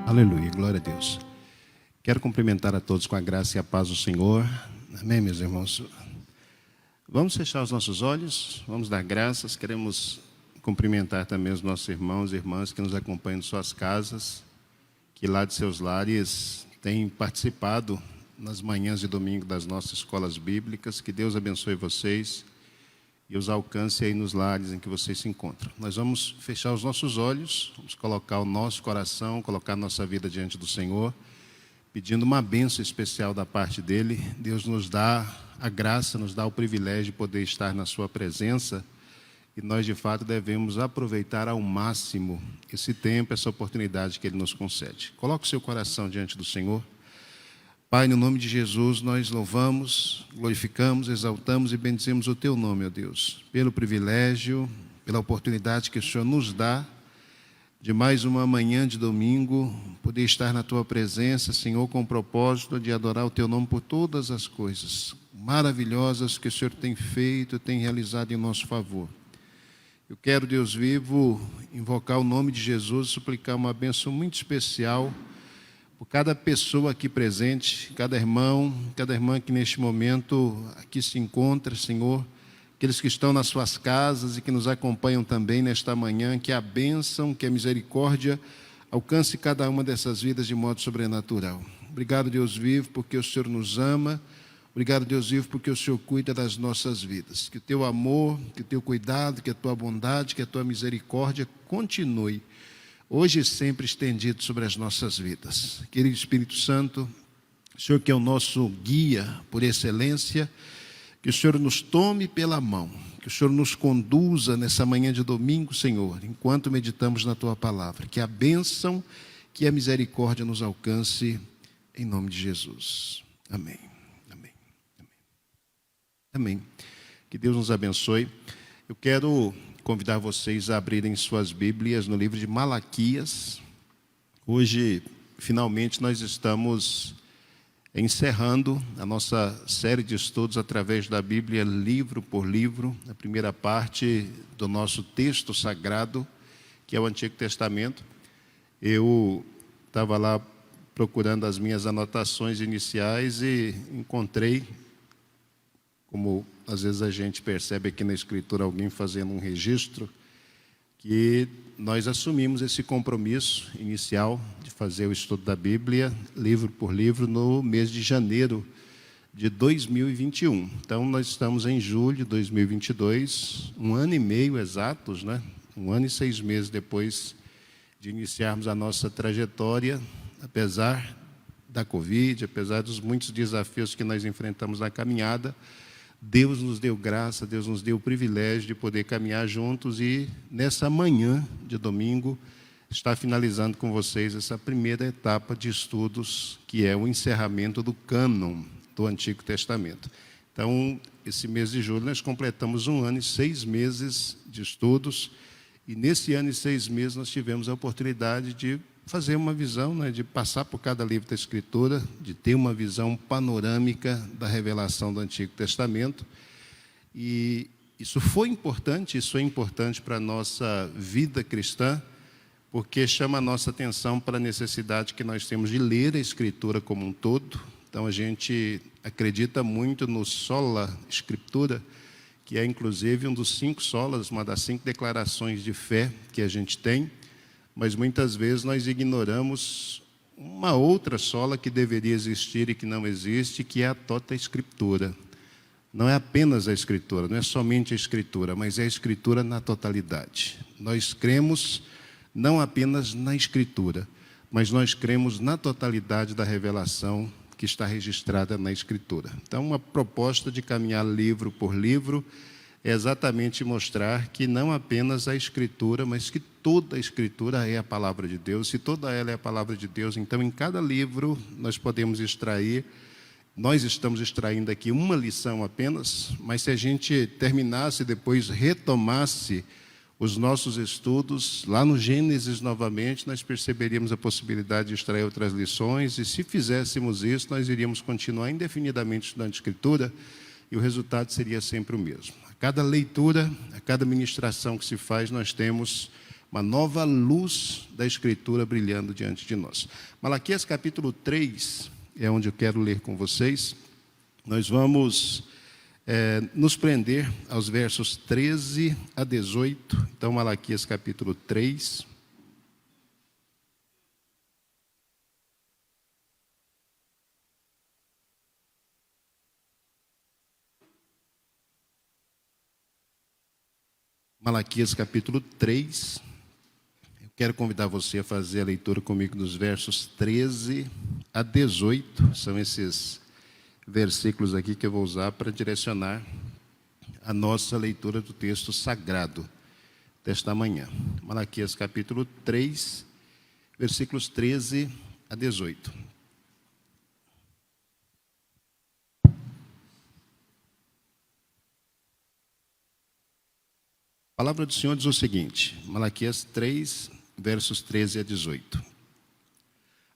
Aleluia, glória a Deus. Quero cumprimentar a todos com a graça e a paz do Senhor. Amém, meus irmãos? Vamos fechar os nossos olhos, vamos dar graças. Queremos cumprimentar também os nossos irmãos e irmãs que nos acompanham em suas casas, que lá de seus lares têm participado nas manhãs de domingo das nossas escolas bíblicas. Que Deus abençoe vocês e os alcance aí nos lares em que vocês se encontram. Nós vamos fechar os nossos olhos, vamos colocar o nosso coração, colocar a nossa vida diante do Senhor, pedindo uma bênção especial da parte dEle. Deus nos dá a graça, nos dá o privilégio de poder estar na sua presença, e nós de fato devemos aproveitar ao máximo esse tempo, essa oportunidade que Ele nos concede. Coloque o seu coração diante do Senhor. Pai, no nome de Jesus, nós louvamos, glorificamos, exaltamos e bendizemos o Teu nome, ó Deus, pelo privilégio, pela oportunidade que o Senhor nos dá de mais uma manhã de domingo, poder estar na Tua presença, Senhor, com o propósito de adorar o Teu nome por todas as coisas maravilhosas que o Senhor tem feito, tem realizado em nosso favor. Eu quero, Deus vivo, invocar o nome de Jesus, suplicar uma bênção muito especial por cada pessoa aqui presente, cada irmã que neste momento aqui se encontra, Senhor, aqueles que estão nas suas casas e que nos acompanham também nesta manhã, que a bênção, que a misericórdia alcance cada uma dessas vidas de modo sobrenatural. Obrigado, Deus vivo, porque o Senhor nos ama. Obrigado, Deus vivo, porque o Senhor cuida das nossas vidas. Que o Teu amor, que o Teu cuidado, que a Tua bondade, que a Tua misericórdia continue hoje e sempre estendido sobre as nossas vidas. Querido Espírito Santo, o Senhor que é o nosso guia por excelência, que o Senhor nos tome pela mão, que o Senhor nos conduza nessa manhã de domingo, Senhor, enquanto meditamos na Tua palavra. Que a bênção, que a misericórdia nos alcance, em nome de Jesus. Amém. Amém. Amém. Amém. Que Deus nos abençoe. Eu quero convidar vocês a abrirem suas Bíblias no livro de Malaquias. Hoje, finalmente, nós estamos encerrando a nossa série de estudos através da Bíblia, livro por livro, a primeira parte do nosso texto sagrado, que é o Antigo Testamento. Eu estava lá procurando as minhas anotações iniciais e encontrei, como às vezes a gente percebe aqui na Escritura alguém fazendo um registro, que nós assumimos esse compromisso inicial de fazer o estudo da Bíblia, livro por livro, no mês de janeiro de 2021. Então, nós estamos em julho de 2022, um ano e meio exatos, né? 1 ano e 6 meses depois de iniciarmos a nossa trajetória, apesar da Covid, apesar dos muitos desafios que nós enfrentamos na caminhada. Deus nos deu graça, Deus nos deu o privilégio de poder caminhar juntos e, nessa manhã de domingo, está finalizando com vocês essa primeira etapa de estudos, que é o encerramento do cânon do Antigo Testamento. Então, esse mês de julho, nós completamos 1 ano e 6 meses de estudos, e nesse ano e 6 meses nós tivemos a oportunidade de fazer uma visão, né, de passar por cada livro da Escritura, de ter uma visão panorâmica da revelação do Antigo Testamento. E isso foi importante, isso é importante para a nossa vida cristã, porque chama a nossa atenção para a necessidade que nós temos de ler a Escritura como um todo. Então, a gente acredita muito no sola Scriptura, que é, inclusive, um dos 5 solas, uma das 5 declarações de fé que a gente tem. Mas muitas vezes nós ignoramos uma outra sola que deveria existir e que não existe, que é a tota Escritura. Não é apenas a Escritura, não é somente a Escritura, mas é a Escritura na totalidade. Nós cremos não apenas na Escritura, mas nós cremos na totalidade da revelação que está registrada na Escritura. Então, uma proposta de caminhar livro por livro é exatamente mostrar que não apenas a Escritura, mas que toda a Escritura é a palavra de Deus. Se toda ela é a palavra de Deus, então em cada livro nós podemos extrair, nós estamos extraindo aqui uma lição apenas, mas se a gente terminasse e depois retomasse os nossos estudos, lá no Gênesis novamente, nós perceberíamos a possibilidade de extrair outras lições, e se fizéssemos isso, nós iríamos continuar indefinidamente estudando a Escritura, e o resultado seria sempre o mesmo. A cada leitura, a cada ministração que se faz, nós temos uma nova luz da Escritura brilhando diante de nós. Malaquias capítulo 3 é onde eu quero ler com vocês. Nós vamos nos prender aos versos 13 a 18. Então, Malaquias capítulo 3. Malaquias capítulo 3, eu quero convidar você a fazer a leitura comigo dos versos 13 a 18, são esses versículos aqui que eu vou usar para direcionar a nossa leitura do texto sagrado desta manhã. Malaquias capítulo 3, versículos 13 a 18. A palavra do Senhor diz o seguinte, Malaquias 3, versos 13 a 18.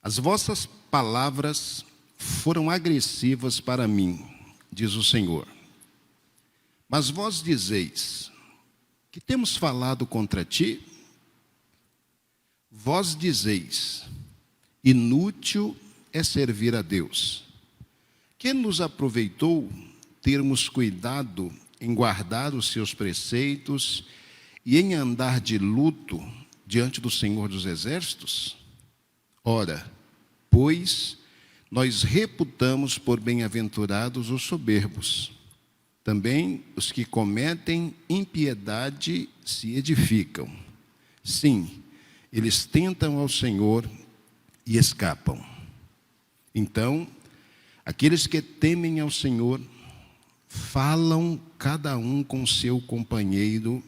As vossas palavras foram agressivas para mim, diz o Senhor. Mas vós dizeis, que temos falado contra ti? Vós dizeis, inútil é servir a Deus. Que nos aproveitou termos cuidado em guardar os seus preceitos e em andar de luto diante do Senhor dos Exércitos? Ora, pois, nós reputamos por bem-aventurados os soberbos. Também os que cometem impiedade se edificam. Sim, eles tentam ao Senhor e escapam. Então, aqueles que temem ao Senhor falam cada um com seu companheiro,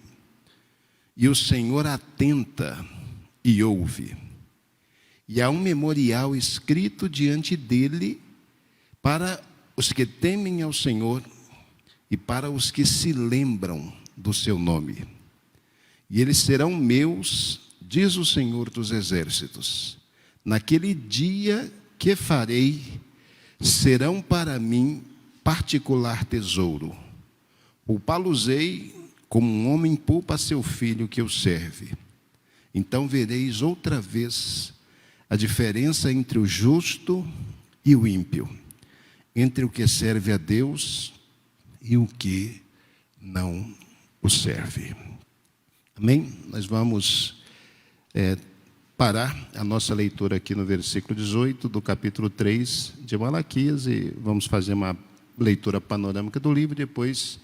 e o Senhor atenta e ouve. E há um memorial escrito diante dele para os que temem ao Senhor e para os que se lembram do seu nome. E eles serão meus, diz o Senhor dos Exércitos. Naquele dia que farei, serão para mim particular tesouro. Poupá-los-ei como um homem poupa seu filho que o serve. Então vereis outra vez a diferença entre o justo e o ímpio, entre o que serve a Deus e o que não o serve. Amém? Nós vamos parar a nossa leitura aqui no versículo 18 do capítulo 3 de Malaquias e vamos fazer uma leitura panorâmica do livro. Depois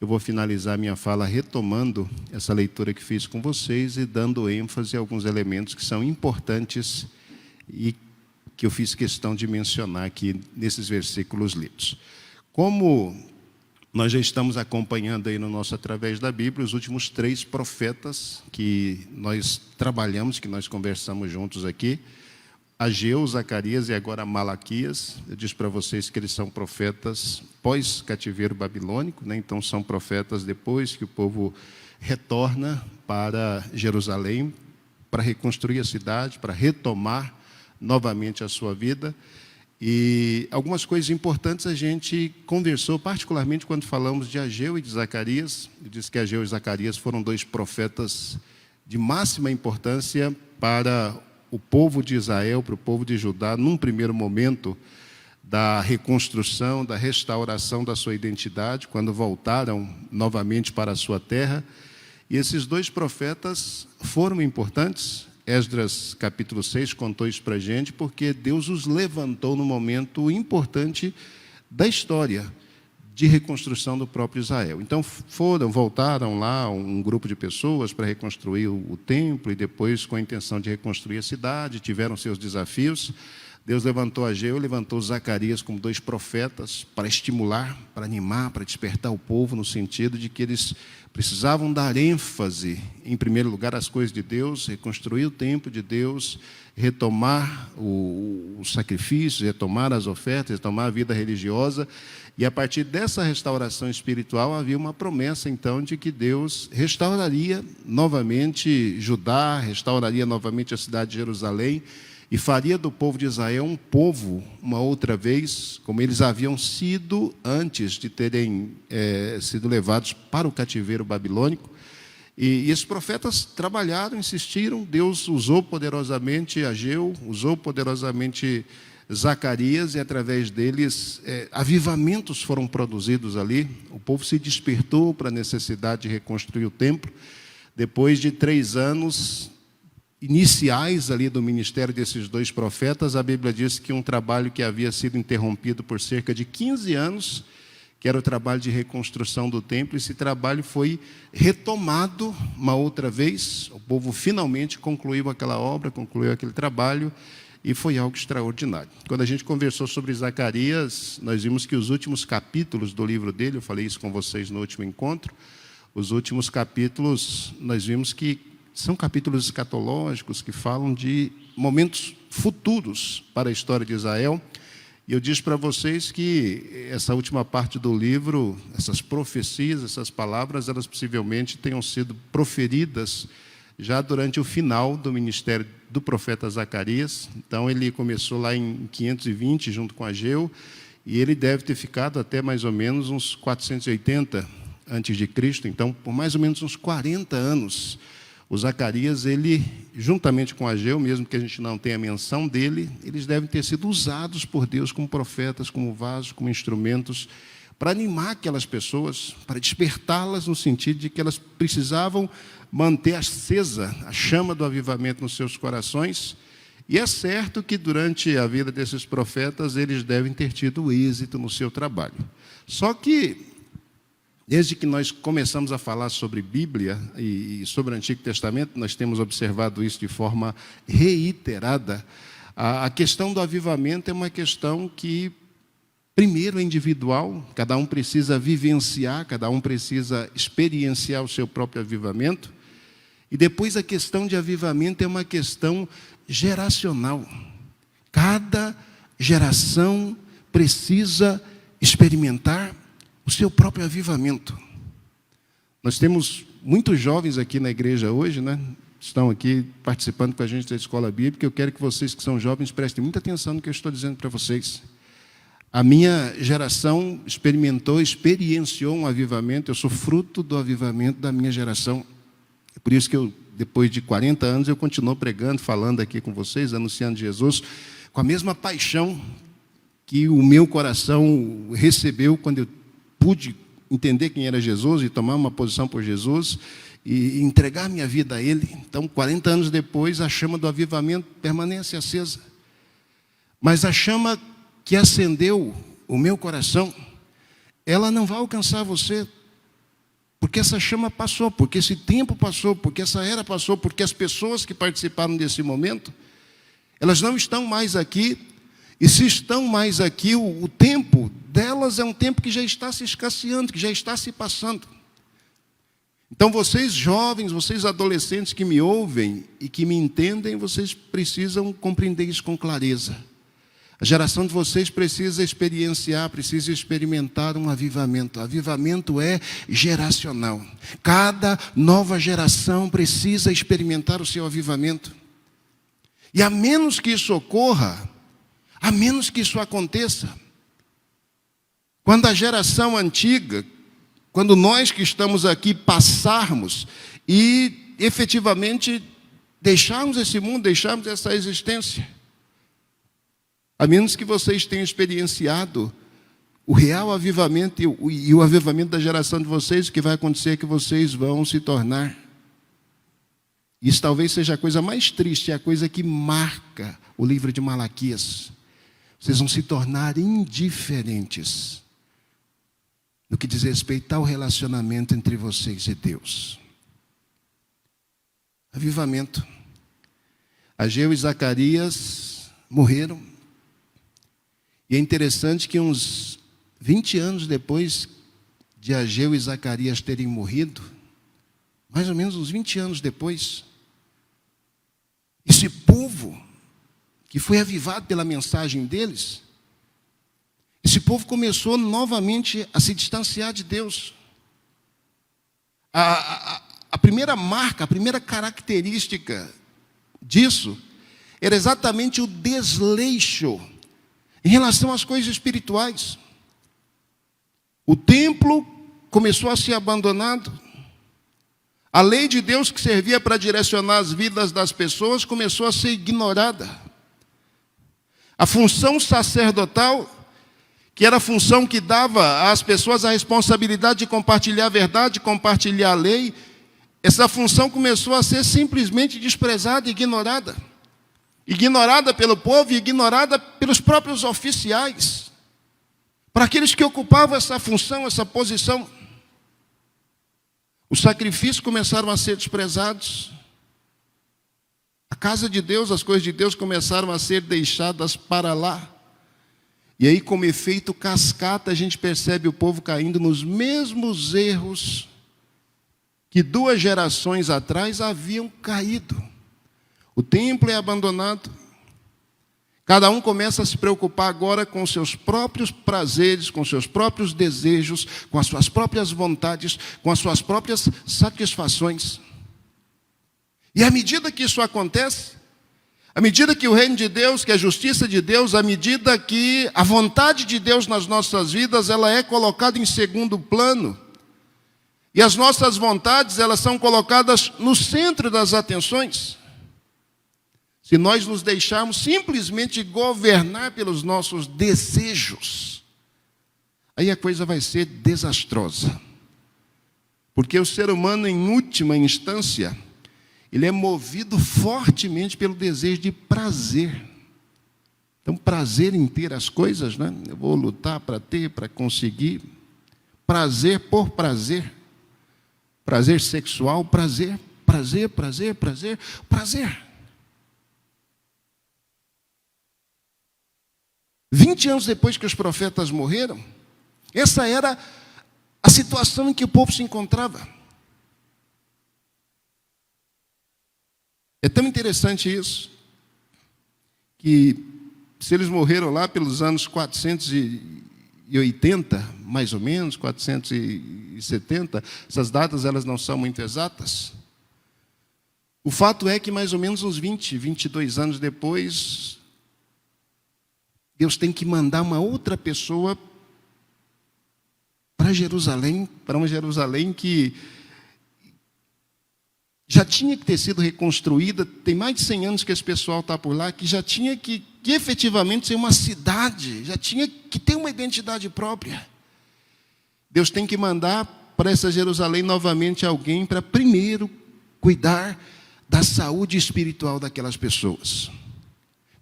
eu vou finalizar minha fala retomando essa leitura que fiz com vocês e dando ênfase a alguns elementos que são importantes e que eu fiz questão de mencionar aqui nesses versículos lidos. Como nós já estamos acompanhando aí no nosso Através da Bíblia, os últimos 3 profetas que nós trabalhamos, que nós conversamos juntos aqui, Ageu, Zacarias e agora Malaquias. Eu disse para vocês que eles são profetas pós-cativeiro babilônico, né? Então são profetas depois que o povo retorna para Jerusalém, para reconstruir a cidade, para retomar novamente a sua vida. E algumas coisas importantes a gente conversou, particularmente quando falamos de Ageu e de Zacarias. Eu disse que Ageu e Zacarias foram 2 profetas de máxima importância para o povo de Israel, para o povo de Judá, num primeiro momento da reconstrução, da restauração da sua identidade, quando voltaram novamente para a sua terra. E esses 2 profetas foram importantes. Esdras capítulo 6 contou isso para a gente, porque Deus os levantou no momento importante da história de reconstrução do próprio Israel. Então voltaram lá um grupo de pessoas para reconstruir o templo e depois com a intenção de reconstruir a cidade, tiveram seus desafios. Deus levantou Ageu, levantou Zacarias como 2 profetas para estimular, para animar, para despertar o povo no sentido de que eles precisavam dar ênfase, em primeiro lugar, às coisas de Deus, reconstruir o templo de Deus, retomar o sacrifício, retomar as ofertas, retomar a vida religiosa. E a partir dessa restauração espiritual havia uma promessa então de que Deus restauraria novamente Judá, restauraria novamente a cidade de Jerusalém e faria do povo de Israel um povo, uma outra vez, como eles haviam sido antes de terem sido levados para o cativeiro babilônico. E esses profetas trabalharam, insistiram, Deus usou poderosamente Ageu, usou poderosamente Zacarias, e através deles avivamentos foram produzidos ali. O povo se despertou para a necessidade de reconstruir o templo. Depois de 3 anos iniciais ali do ministério desses 2 profetas, a Bíblia diz que um trabalho que havia sido interrompido por cerca de 15 anos, que era o trabalho de reconstrução do templo, esse trabalho foi retomado uma outra vez. O povo finalmente concluiu aquela obra, concluiu aquele trabalho, e foi algo extraordinário. Quando a gente conversou sobre Zacarias, nós vimos que os últimos capítulos do livro dele, eu falei isso com vocês no último encontro, os últimos capítulos, nós vimos que são capítulos escatológicos que falam de momentos futuros para a história de Israel. E eu disse para vocês que essa última parte do livro, essas profecias, essas palavras, elas possivelmente tenham sido proferidas já durante o final do ministério do profeta Zacarias. Então, ele começou lá em 520, junto com Ageu, e ele deve ter ficado até mais ou menos uns 480 antes de Cristo. Então, por mais ou menos uns 40 anos, o Zacarias, ele, juntamente com Ageu, mesmo que a gente não tenha menção dele, eles devem ter sido usados por Deus como profetas, como vasos, como instrumentos, para animar aquelas pessoas, para despertá-las no sentido de que elas precisavam manter acesa a chama do avivamento nos seus corações. E é certo que durante a vida desses profetas, eles devem ter tido êxito no seu trabalho. Só que, desde que nós começamos a falar sobre Bíblia e sobre o Antigo Testamento, nós temos observado isso de forma reiterada. A questão do avivamento é uma questão que, primeiro, é individual, cada um precisa vivenciar, cada um precisa experienciar o seu próprio avivamento. E depois a questão de avivamento é uma questão geracional. Cada geração precisa experimentar o seu próprio avivamento. Nós temos muitos jovens aqui na igreja hoje, né? Estão aqui participando com a gente da escola bíblica. Eu quero que vocês que são jovens prestem muita atenção no que eu estou dizendo para vocês. A minha geração experienciou um avivamento. Eu sou fruto do avivamento da minha geração. É por isso que eu, depois de 40 anos, eu continuo pregando, falando aqui com vocês, anunciando Jesus, com a mesma paixão que o meu coração recebeu quando eu pude entender quem era Jesus e tomar uma posição por Jesus e entregar minha vida a Ele. Então, 40 anos depois, a chama do avivamento permanece acesa. Mas a chama que acendeu o meu coração, ela não vai alcançar você, porque essa chama passou, porque esse tempo passou, porque essa era passou, porque as pessoas que participaram desse momento, elas não estão mais aqui. E se estão mais aqui, o tempo delas é um tempo que já está se escasseando, que já está se passando. Então, vocês jovens, vocês adolescentes que me ouvem e que me entendem, vocês precisam compreender isso com clareza. A geração de vocês precisa experienciar, precisa experimentar um avivamento. Avivamento é geracional. Cada nova geração precisa experimentar o seu avivamento. E a menos que isso ocorra, a menos que isso aconteça, quando a geração antiga, quando nós que estamos aqui passarmos e efetivamente deixarmos esse mundo, deixarmos essa existência, a menos que vocês tenham experienciado o real avivamento e o avivamento da geração de vocês, o que vai acontecer é que vocês vão se tornar. Isso talvez seja a coisa mais triste, é a coisa que marca o livro de Malaquias. Vocês vão se tornar indiferentes no que diz respeito ao relacionamento entre vocês e Deus. Avivamento. Ageu e Zacarias morreram. E é interessante que uns 20 anos depois de Ageu e Zacarias terem morrido, mais ou menos uns 20 anos depois, esse povo que foi avivado pela mensagem deles, esse povo começou novamente a se distanciar de Deus. A primeira marca, a primeira característica disso era exatamente o desleixo em relação às coisas espirituais. O templo começou a ser abandonado. A lei de Deus que servia para direcionar as vidas das pessoas começou a ser ignorada. A função sacerdotal, que era a função que dava às pessoas a responsabilidade de compartilhar a verdade, compartilhar a lei, essa função começou a ser simplesmente desprezada e ignorada. Ignorada pelo povo e ignorada pelos próprios oficiais. Para aqueles que ocupavam essa função, essa posição. Os sacrifícios começaram a ser desprezados. A casa de Deus, as coisas de Deus começaram a ser deixadas para lá. E aí, como efeito cascata, a gente percebe o povo caindo nos mesmos erros que 2 gerações atrás haviam caído. O templo é abandonado. Cada um começa a se preocupar agora com seus próprios prazeres, com seus próprios desejos, com as suas próprias vontades, com as suas próprias satisfações. E à medida que isso acontece, à medida que o reino de Deus, que a justiça de Deus, à medida que a vontade de Deus nas nossas vidas, ela é colocada em segundo plano. E as nossas vontades, elas são colocadas no centro das atenções. Se nós nos deixarmos simplesmente governar pelos nossos desejos, aí a coisa vai ser desastrosa. Porque o ser humano, em última instância, ele é movido fortemente pelo desejo de prazer. Então, prazer em ter as coisas, né? Eu vou lutar para ter, para conseguir. Prazer por prazer. Prazer sexual, prazer, prazer, prazer, prazer, prazer. 20 anos depois que os profetas morreram, essa era a situação em que o povo se encontrava. É tão interessante isso, que se eles morreram lá pelos anos 480, mais ou menos, 470, essas datas elas não são muito exatas. O fato é que mais ou menos uns 20, 22 anos depois, Deus tem que mandar uma outra pessoa para Jerusalém, para uma Jerusalém que já tinha que ter sido reconstruída, tem mais de 100 anos que esse pessoal está por lá, que já tinha que efetivamente ser uma cidade, já tinha que ter uma identidade própria. Deus tem que mandar para essa Jerusalém novamente alguém para primeiro cuidar da saúde espiritual daquelas pessoas.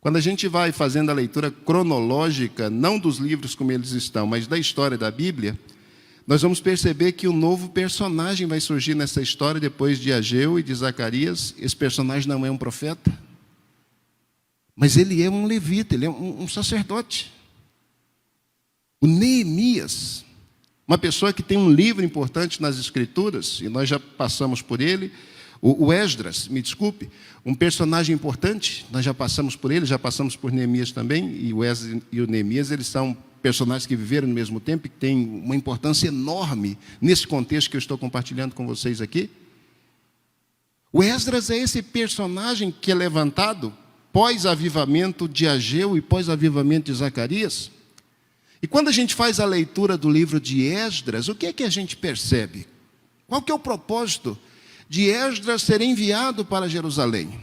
Quando a gente vai fazendo a leitura cronológica, não dos livros como eles estão, mas da história da Bíblia, nós vamos perceber que um novo personagem vai surgir nessa história depois de Ageu e de Zacarias. Esse personagem não é um profeta, mas ele é um levita, ele é um sacerdote. O Neemias, uma pessoa que tem um livro importante nas Escrituras, e nós já passamos por ele. O Esdras, me desculpe, um personagem importante, nós já passamos por ele, já passamos por Neemias também, e o Esdras e o Neemias, eles são personagens que viveram no mesmo tempo, que têm uma importância enorme nesse contexto que eu estou compartilhando com vocês aqui. O Esdras é esse personagem que é levantado pós-avivamento de Ageu e pós-avivamento de Zacarias. E quando a gente faz a leitura do livro de Esdras, o que é que a gente percebe? Qual que é o propósito de Esdras ser enviado para Jerusalém?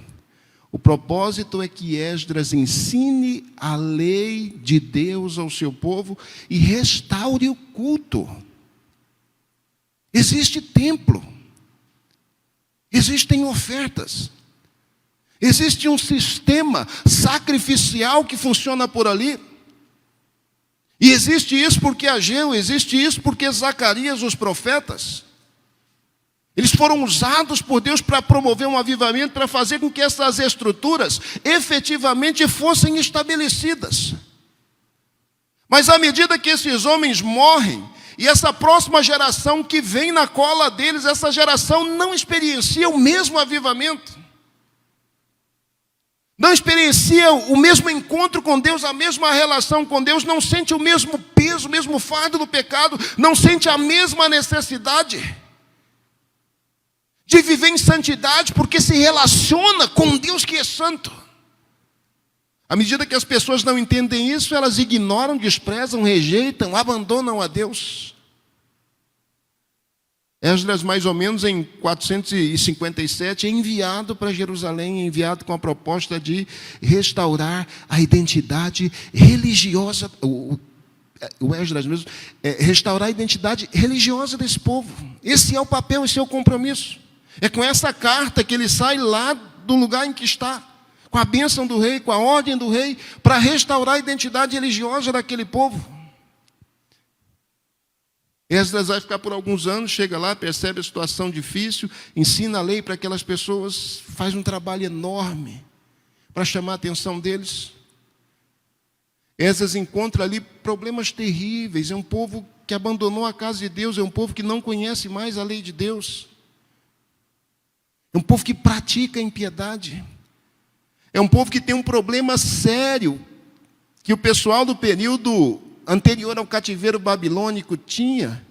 O propósito é que Esdras ensine a lei de Deus ao seu povo e restaure o culto. Existe templo, existem ofertas, existe um sistema sacrificial que funciona por ali. E existe isso porque Ageu, existe isso porque Zacarias, os profetas, eles foram usados por Deus para promover um avivamento, para fazer com que essas estruturas efetivamente fossem estabelecidas. Mas à medida que esses homens morrem, e essa próxima geração que vem na cola deles, essa geração não experiencia o mesmo avivamento. Não experiencia o mesmo encontro com Deus, a mesma relação com Deus, não sente o mesmo peso, o mesmo fardo do pecado, não sente a mesma necessidade de viver em santidade, porque se relaciona com Deus que é santo. À medida que as pessoas não entendem isso, elas ignoram, desprezam, rejeitam, abandonam a Deus. Esdras, mais ou menos em 457, é enviado para Jerusalém, enviado com a proposta de restaurar a identidade religiosa, o Esdras mesmo, restaurar a identidade religiosa desse povo. Esse é o papel, esse é o compromisso. É com essa carta que ele sai lá do lugar em que está, com a bênção do rei, com a ordem do rei, para restaurar a identidade religiosa daquele povo. Esdras vai ficar por alguns anos, chega lá, percebe a situação difícil, ensina a lei para aquelas pessoas, faz um trabalho enorme para chamar a atenção deles. Esdras encontra ali problemas terríveis, é um povo que abandonou a casa de Deus, é um povo que não conhece mais a lei de Deus, é um povo que pratica a impiedade, é um povo que tem um problema sério, que o pessoal do período anterior ao cativeiro babilônico tinha,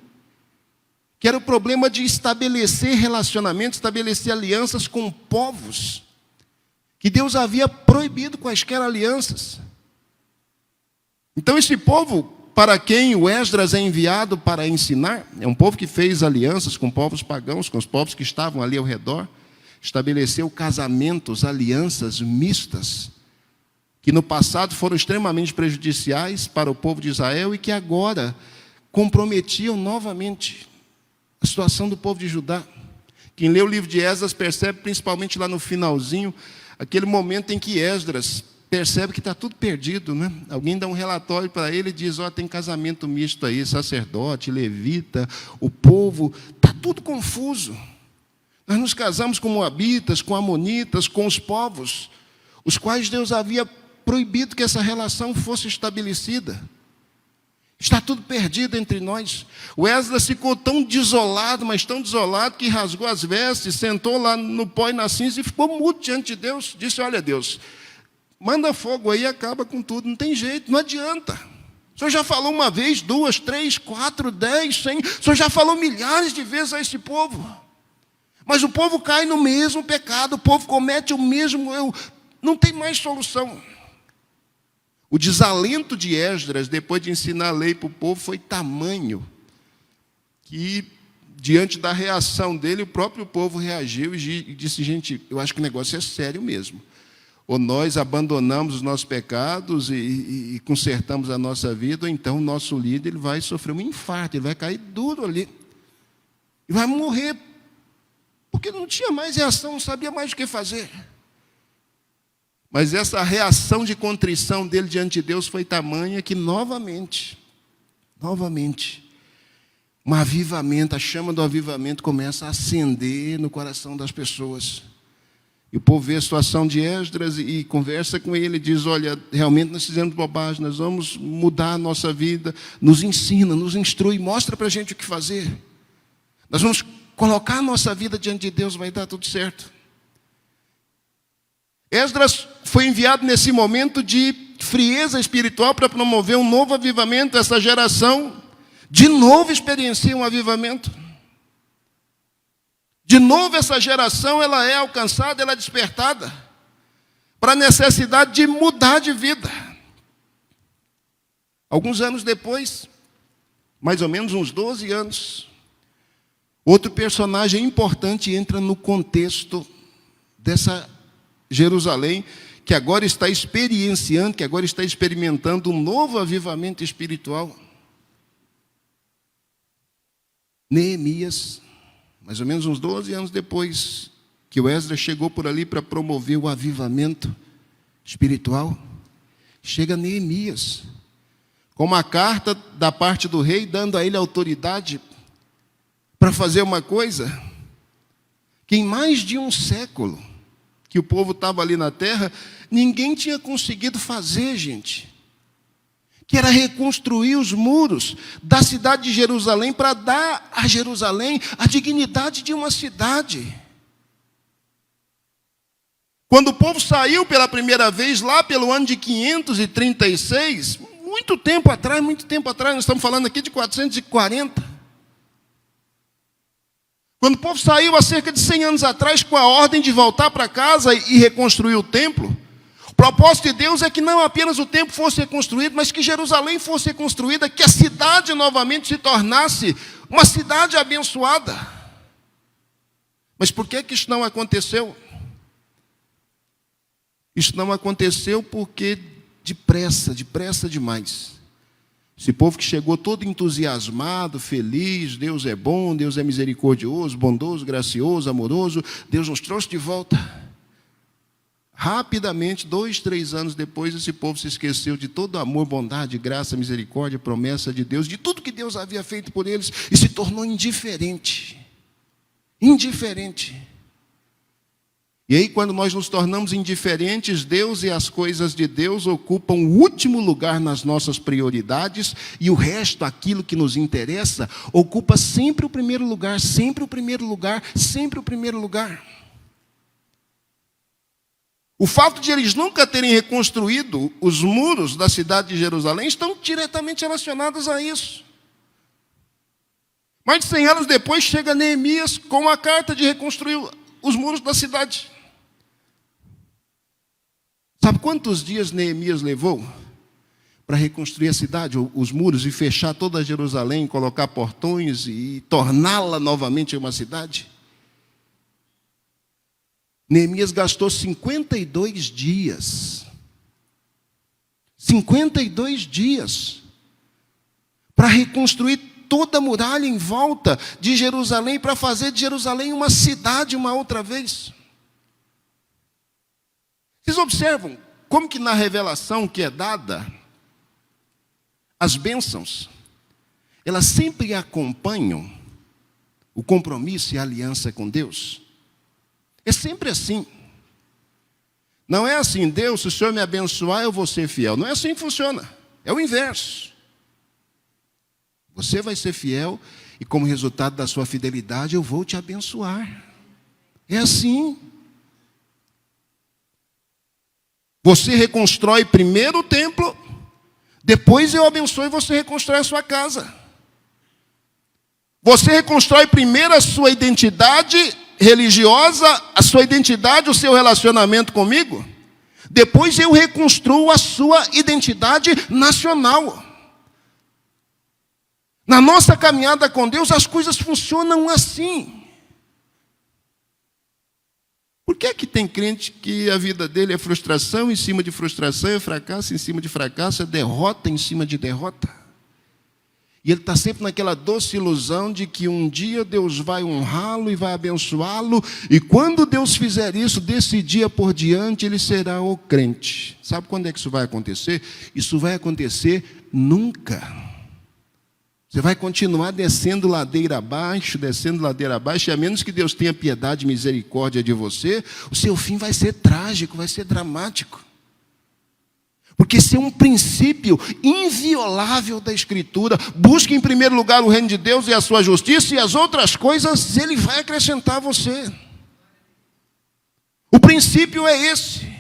que era o problema de estabelecer relacionamentos, estabelecer alianças com povos, que Deus havia proibido quaisquer alianças. Então esse povo, para quem o Esdras é enviado para ensinar, é um povo que fez alianças com povos pagãos, com os povos que estavam ali ao redor, estabeleceu casamentos, alianças mistas, que no passado foram extremamente prejudiciais para o povo de Israel e que agora comprometiam novamente a situação do povo de Judá. Quem lê o livro de Esdras percebe, principalmente lá no finalzinho, aquele momento em que Esdras percebe que está tudo perdido, né? Alguém dá um relatório para ele e diz, tem casamento misto aí, sacerdote, levita, o povo, está tudo confuso. Nós nos casamos com moabitas, com amonitas, com os povos, os quais Deus havia proibido que essa relação fosse estabelecida. Está tudo perdido entre nós. O Esdras ficou tão desolado, mas tão desolado, que rasgou as vestes, sentou lá no pó e na cinza e ficou mudo diante de Deus. Disse, olha Deus, manda fogo aí e acaba com tudo. Não tem jeito, não adianta. O Senhor já falou uma vez, 2, 3, 4, 10, 100. O Senhor já falou milhares de vezes a esse povo. Mas o povo cai no mesmo pecado, o povo comete o mesmo erro. Não tem mais solução. O desalento de Esdras, depois de ensinar a lei para o povo, foi tamanho que, diante da reação dele, o próprio povo reagiu e disse, gente, eu acho que o negócio é sério mesmo. Ou nós abandonamos os nossos pecados e consertamos a nossa vida, ou então o nosso líder ele vai sofrer um infarto, ele vai cair duro ali. E vai morrer, porque não tinha mais reação, não sabia mais o que fazer. Mas essa reação de contrição dele diante de Deus foi tamanha que novamente, um avivamento, a chama do avivamento começa a acender no coração das pessoas. E o povo vê a situação de Esdras e conversa com ele, diz, olha, realmente nós fizemos bobagem, nós vamos mudar a nossa vida, nos ensina, nos instrui, mostra para a gente o que fazer. Nós vamos colocar a nossa vida diante de Deus, vai dar tudo certo. Esdras foi enviado nesse momento de frieza espiritual para promover um novo avivamento. Essa geração, de novo, experiencia um avivamento. De novo, essa geração ela é alcançada, ela é despertada para a necessidade de mudar de vida. Alguns anos depois, mais ou menos uns 12 anos, outro personagem importante entra no contexto dessa Jerusalém, que agora está experienciando, que agora está experimentando um novo avivamento espiritual. Neemias, mais ou menos uns 12 anos depois que o Esdras chegou por ali para promover o avivamento espiritual, chega Neemias, com uma carta da parte do rei, dando a ele autoridade para fazer uma coisa que em mais de um século que o povo estava ali na terra, ninguém tinha conseguido fazer, gente. Que era reconstruir os muros da cidade de Jerusalém para dar a Jerusalém a dignidade de uma cidade. Quando o povo saiu pela primeira vez, lá pelo ano de 536, muito tempo atrás, nós estamos falando aqui de 440. Quando o povo saiu há cerca de 100 anos atrás com a ordem de voltar para casa e reconstruir o templo, o propósito de Deus é que não apenas o templo fosse reconstruído, mas que Jerusalém fosse reconstruída, que a cidade novamente se tornasse uma cidade abençoada. Mas por que isso não aconteceu? Isso não aconteceu porque depressa demais. Esse povo que chegou todo entusiasmado, feliz, Deus é bom, Deus é misericordioso, bondoso, gracioso, amoroso, Deus nos trouxe de volta. Rapidamente, 2, 3 anos depois, esse povo se esqueceu de todo o amor, bondade, graça, misericórdia, promessa de Deus, de tudo que Deus havia feito por eles, e se tornou indiferente. Indiferente. E aí, quando nós nos tornamos indiferentes, Deus e as coisas de Deus ocupam o último lugar nas nossas prioridades, e o resto, aquilo que nos interessa, ocupa sempre o primeiro lugar, sempre o primeiro lugar, sempre o primeiro lugar. O fato de eles nunca terem reconstruído os muros da cidade de Jerusalém estão diretamente relacionados a isso. Mais de 100 anos depois, chega Neemias com a carta de reconstruir os muros da cidade. Sabe quantos dias Neemias levou para reconstruir a cidade, os muros, e fechar toda Jerusalém, colocar portões e torná-la novamente uma cidade? Neemias gastou 52 dias. 52 dias para reconstruir toda a muralha em volta de Jerusalém, para fazer de Jerusalém uma cidade uma outra vez. Vocês observam como que na revelação que é dada, as bênçãos, elas sempre acompanham o compromisso e a aliança com Deus. É sempre assim. Não é assim, Deus, se o Senhor me abençoar, eu vou ser fiel. Não é assim que funciona. É o inverso. Você vai ser fiel e como resultado da sua fidelidade, eu vou te abençoar. É assim. Você reconstrói primeiro o templo, depois eu abençoo e você reconstrói a sua casa. Você reconstrói primeiro a sua identidade religiosa, a sua identidade, o seu relacionamento comigo. Depois eu reconstruo a sua identidade nacional. Na nossa caminhada com Deus, as coisas funcionam assim. Por que é que tem crente que a vida dele é frustração em cima de frustração, é fracasso em cima de fracasso, é derrota em cima de derrota? E ele está sempre naquela doce ilusão de que um dia Deus vai honrá-lo e vai abençoá-lo, e quando Deus fizer isso, desse dia por diante, ele será o crente. Sabe quando é que isso vai acontecer? Isso vai acontecer nunca. Você vai continuar descendo ladeira abaixo, e a menos que Deus tenha piedade e misericórdia de você, o seu fim vai ser trágico, vai ser dramático. Porque esse é um princípio inviolável da Escritura. Busque em primeiro lugar o reino de Deus e a sua justiça, e as outras coisas Ele vai acrescentar a você. O princípio é esse.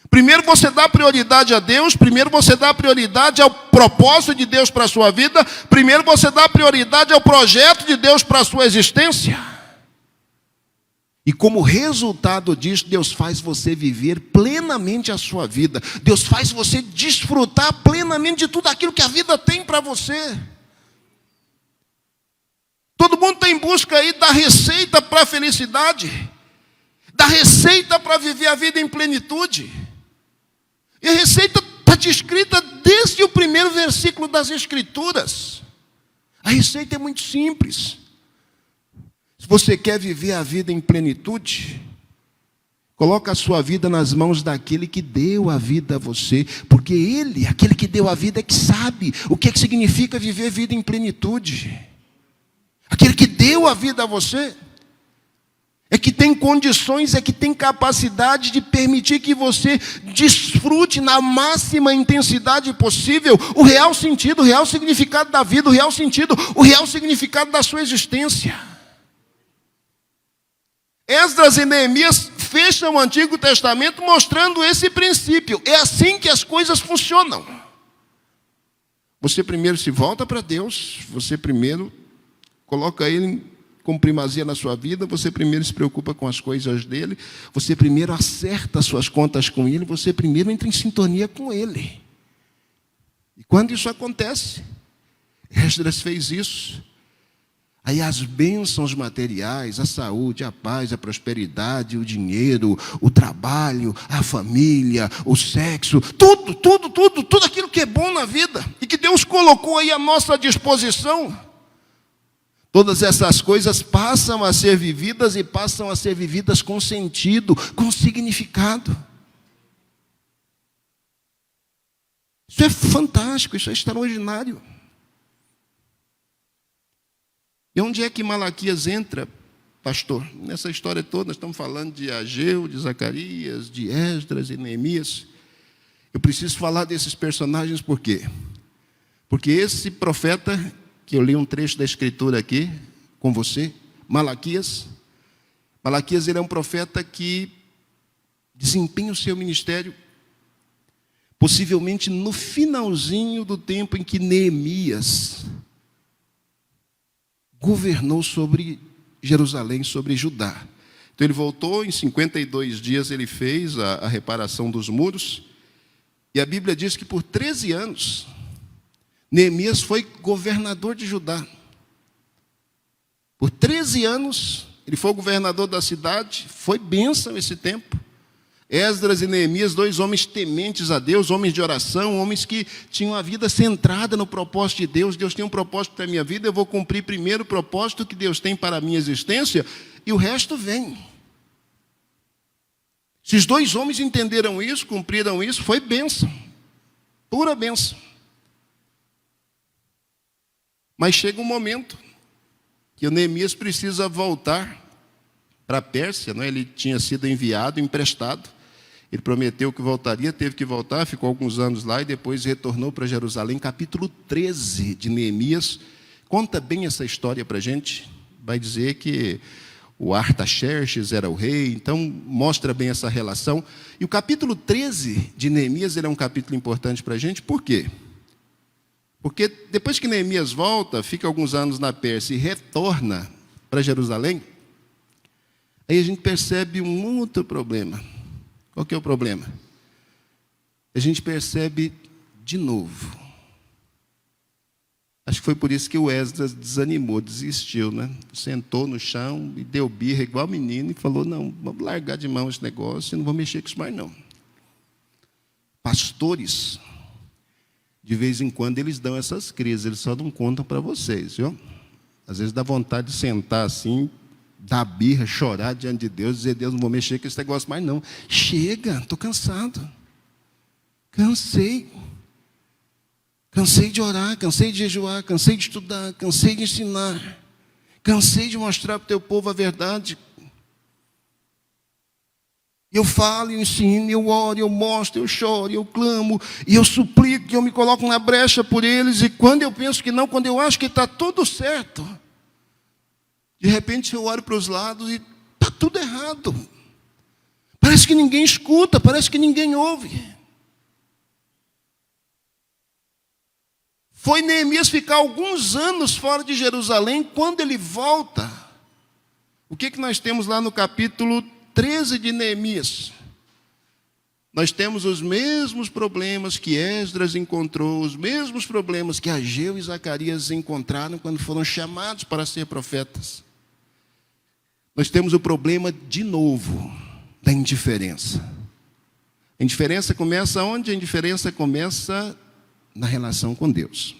Primeiro você dá prioridade a Deus, primeiro você dá prioridade ao propósito de Deus para a sua vida, primeiro você dá prioridade ao projeto de Deus para a sua existência. E como resultado disso, Deus faz você viver plenamente a sua vida. Deus faz você desfrutar plenamente de tudo aquilo que a vida tem para você. Todo mundo está em busca aí da receita para a felicidade, da receita para viver a vida em plenitude. E a receita está descrita desde o primeiro versículo das Escrituras. A receita é muito simples. Se você quer viver a vida em plenitude, coloca a sua vida nas mãos daquele que deu a vida a você, porque Ele, aquele que deu a vida, é que sabe o que significa viver vida em plenitude. Aquele que deu a vida a você é que tem condições, é que tem capacidade de permitir que você desfrute na máxima intensidade possível o real sentido, o real significado da vida, o real sentido, o real significado da sua existência. Esdras e Neemias fecham o Antigo Testamento mostrando esse princípio. É assim que as coisas funcionam. Você primeiro se volta para Deus, você primeiro coloca Ele como primazia na sua vida, você primeiro se preocupa com as coisas dele, você primeiro acerta as suas contas com ele, você primeiro entra em sintonia com ele. E quando isso acontece, Esdras fez isso. Aí as bênçãos materiais, a saúde, a paz, a prosperidade, o dinheiro, o trabalho, a família, o sexo, tudo aquilo que é bom na vida e que Deus colocou aí à nossa disposição, todas essas coisas passam a ser vividas e passam a ser vividas com sentido, com significado. Isso é fantástico, isso é extraordinário. E onde é que Malaquias entra, pastor? Nessa história toda, nós estamos falando de Ageu, de Zacarias, de Esdras e Neemias. Eu preciso falar desses personagens por quê? Porque esse profeta, que eu li um trecho da Escritura aqui com você, Malaquias ele é um profeta que desempenha o seu ministério possivelmente no finalzinho do tempo em que Neemias governou sobre Jerusalém, sobre Judá. Então ele voltou, em 52 dias ele fez a reparação dos muros, e a Bíblia diz que por 13 anos, Neemias foi governador de Judá. Por 13 anos, ele foi o governador da cidade, foi bênção esse tempo. Esdras e Neemias, dois homens tementes a Deus, homens de oração, homens que tinham a vida centrada no propósito de Deus. Deus tem um propósito para a minha vida, eu vou cumprir primeiro o propósito que Deus tem para a minha existência, e o resto vem. Esses dois homens entenderam isso, cumpriram isso, foi bênção, pura bênção. Mas chega um momento que o Neemias precisa voltar para a Pérsia, não é? Ele tinha sido enviado, emprestado. Ele prometeu que voltaria, teve que voltar, ficou alguns anos lá e depois retornou para Jerusalém. Capítulo 13 de Neemias conta bem essa história para a gente. Vai dizer que o Artaxerxes era o rei, então mostra bem essa relação. E o capítulo 13 de Neemias ele é um capítulo importante para a gente, por quê? Porque depois que Neemias volta, fica alguns anos na Pérsia e retorna para Jerusalém, aí a gente percebe um outro problema. Qual que é o problema? A gente percebe de novo. Acho que foi por isso que o Esdras desanimou, desistiu, né? Sentou no chão e deu birra igual menino e falou, não, vamos largar de mão esse negócio e não vou mexer com isso mais não. Pastores, de vez em quando eles dão essas crises, eles só não contam para vocês, viu? Às vezes dá vontade de sentar assim, dar birra, chorar diante de Deus, dizer, Deus, não vou mexer com esse negócio mais não. Chega, estou cansado. Cansei de orar, cansei de jejuar, cansei de estudar, cansei de ensinar, cansei de mostrar para o teu povo a verdade. Eu falo, eu ensino, eu oro, eu mostro, eu choro, eu clamo, e eu suplico, eu me coloco na brecha por eles, e quando eu penso que não, quando eu acho que está tudo certo, de repente eu olho para os lados e está tudo errado. Parece que ninguém escuta, parece que ninguém ouve. Foi Neemias ficar alguns anos fora de Jerusalém, quando ele volta. O que nós temos lá no capítulo 13 de Neemias? Nós temos os mesmos problemas que Esdras encontrou, os mesmos problemas que Ageu e Zacarias encontraram quando foram chamados para ser profetas. Nós temos o problema, de novo, da indiferença. A indiferença começa onde? A indiferença começa na relação com Deus.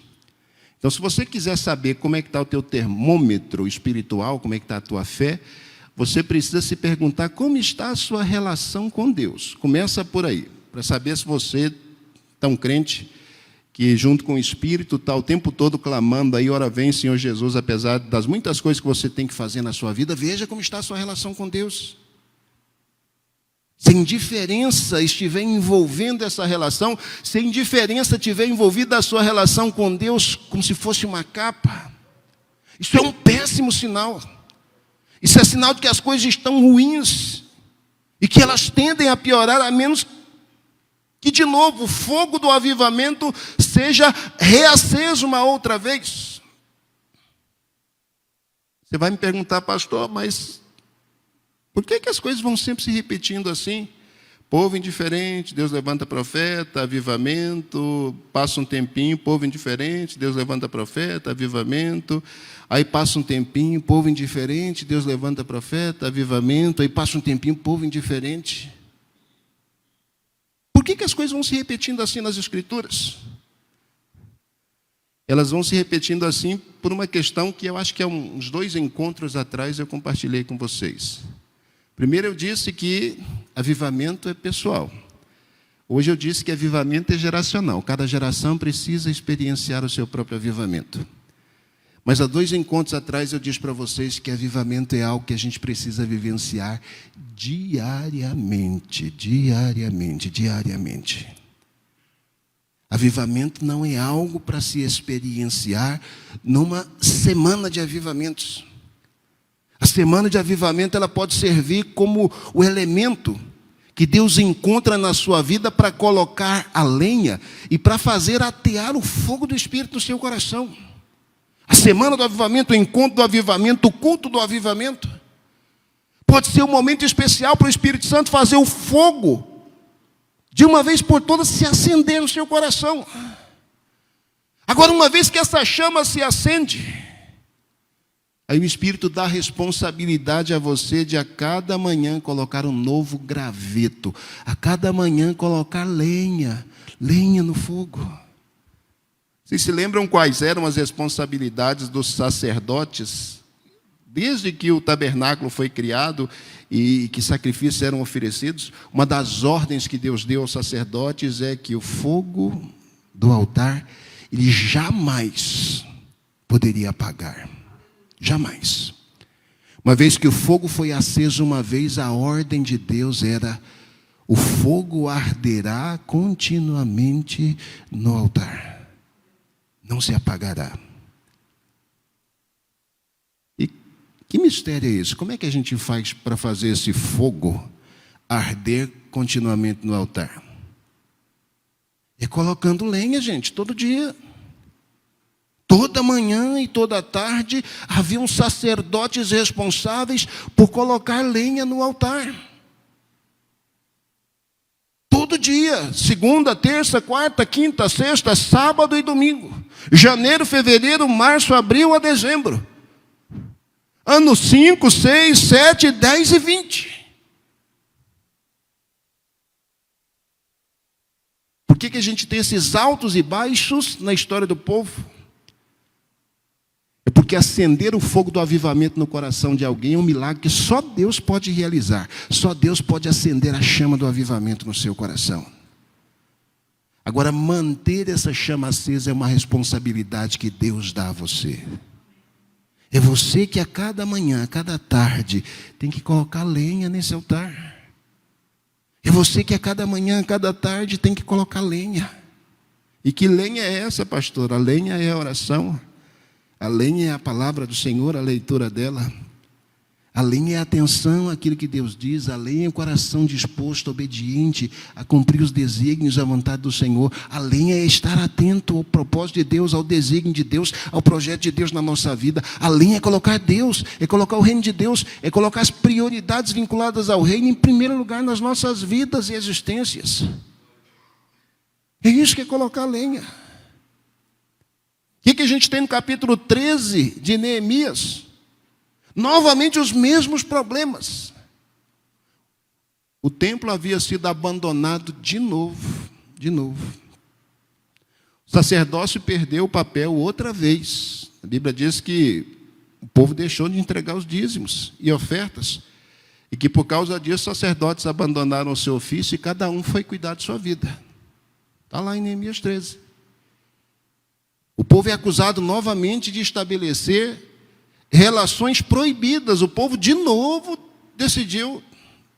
Então, se você quiser saber como é que está o teu termômetro espiritual, como é que está a tua fé, você precisa se perguntar como está a sua relação com Deus. Começa por aí, para saber se você está um crente que junto com o Espírito está o tempo todo clamando aí, ora vem Senhor Jesus, apesar das muitas coisas que você tem que fazer na sua vida, veja como está a sua relação com Deus. Se a indiferença estiver envolvendo essa relação, se a indiferença tiver envolvida a sua relação com Deus como se fosse uma capa, isso é um péssimo sinal. Isso é sinal de que as coisas estão ruins e que elas tendem a piorar, a menos que, de novo, o fogo do avivamento seja reaceso uma outra vez. Você vai me perguntar, pastor, mas por que as coisas vão sempre se repetindo assim? Povo indiferente, Deus levanta profeta, avivamento, passa um tempinho, povo indiferente, Deus levanta profeta, avivamento, aí passa um tempinho, povo indiferente, Deus levanta profeta, avivamento, aí passa um tempinho, povo indiferente. Por que as coisas vão se repetindo assim nas Escrituras? Elas vão se repetindo assim por uma questão que eu acho que há uns 2 encontros atrás eu compartilhei com vocês. Primeiro eu disse que avivamento é pessoal. Hoje eu disse que avivamento é geracional. Cada geração precisa experienciar o seu próprio avivamento. Mas há 2 encontros atrás eu disse para vocês que avivamento é algo que a gente precisa vivenciar diariamente. Avivamento não é algo para se experienciar numa semana de avivamentos. A semana de avivamento ela pode servir como o elemento que Deus encontra na sua vida para colocar a lenha e para fazer atear o fogo do Espírito no seu coração. A semana do avivamento, o encontro do avivamento, o culto do avivamento, pode ser um momento especial para o Espírito Santo fazer o fogo, de uma vez por todas, se acender no seu coração. Agora, uma vez que essa chama se acende, aí o Espírito dá responsabilidade a você de a cada manhã colocar um novo graveto, a cada manhã colocar lenha no fogo. Vocês se lembram quais eram as responsabilidades dos sacerdotes? Desde que o tabernáculo foi criado e que sacrifícios eram oferecidos, uma das ordens que Deus deu aos sacerdotes é que o fogo do altar, ele jamais poderia apagar. Jamais. Uma vez que o fogo foi aceso uma vez, a ordem de Deus era: o fogo arderá continuamente no altar. Não se apagará. E que mistério é esse? Como é que a gente faz para fazer esse fogo arder continuamente no altar? É colocando lenha, gente, todo dia. Toda manhã e toda tarde haviam sacerdotes responsáveis por colocar lenha no altar. Todo dia, segunda, terça, quarta, quinta, sexta, sábado e domingo. Janeiro, fevereiro, março, abril a dezembro. Anos 5, 6, 7, 10 e 20. Por que a gente tem esses altos e baixos na história do povo? É porque acender o fogo do avivamento no coração de alguém é um milagre que só Deus pode realizar. Só Deus pode acender a chama do avivamento no seu coração. Agora, manter essa chama acesa é uma responsabilidade que Deus dá a você. É você que a cada manhã, a cada tarde, tem que colocar lenha nesse altar. É você que a cada manhã, a cada tarde, tem que colocar lenha. E que lenha é essa, pastor? A lenha é a oração. A lenha é a palavra do Senhor, a leitura dela. A lenha é a atenção àquilo que Deus diz. A lenha é o coração disposto, obediente, a cumprir os desígnios, a vontade do Senhor. A lenha é estar atento ao propósito de Deus, ao desígnio de Deus, ao projeto de Deus na nossa vida. A lenha é colocar Deus, é colocar o reino de Deus, é colocar as prioridades vinculadas ao reino em primeiro lugar nas nossas vidas e existências. É isso que é colocar lenha. O que a gente tem no capítulo 13 de Neemias? Novamente os mesmos problemas. O templo havia sido abandonado de novo. O sacerdócio perdeu o papel outra vez. A Bíblia diz que o povo deixou de entregar os dízimos e ofertas. E que por causa disso os sacerdotes abandonaram o seu ofício e cada um foi cuidar de sua vida. Está lá em Neemias 13. O povo é acusado novamente de estabelecer relações proibidas. O povo, de novo, decidiu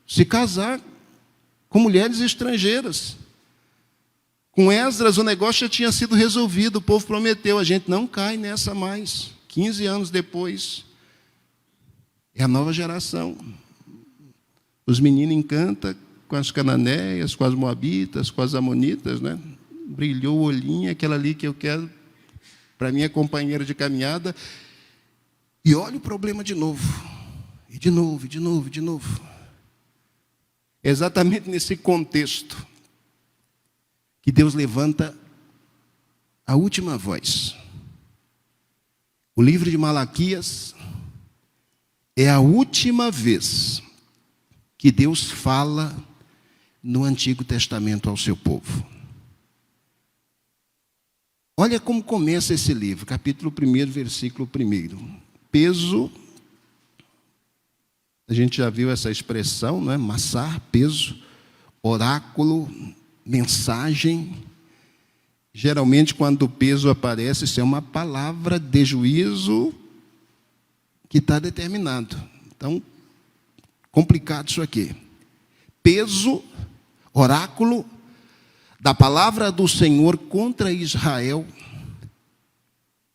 se casar com mulheres estrangeiras. Com Esdras, o negócio já tinha sido resolvido. O povo prometeu, a gente não cai nessa mais. 15 anos depois, é a nova geração. Os meninos encantam com as cananeias, com as moabitas, com as amonitas, né? Brilhou o olhinho, aquela ali que eu quero para minha companheira de caminhada. E olha o problema de novo. E de novo. É exatamente nesse contexto que Deus levanta a última voz. O livro de Malaquias é a última vez que Deus fala no Antigo Testamento ao seu povo. Olha como começa esse livro, capítulo 1, versículo 1. Peso, a gente já viu essa expressão, não é? Massar, peso, oráculo, mensagem. Geralmente, quando o peso aparece, isso é uma palavra de juízo que está determinado. Então, complicado isso aqui. Peso, oráculo da palavra do Senhor contra Israel.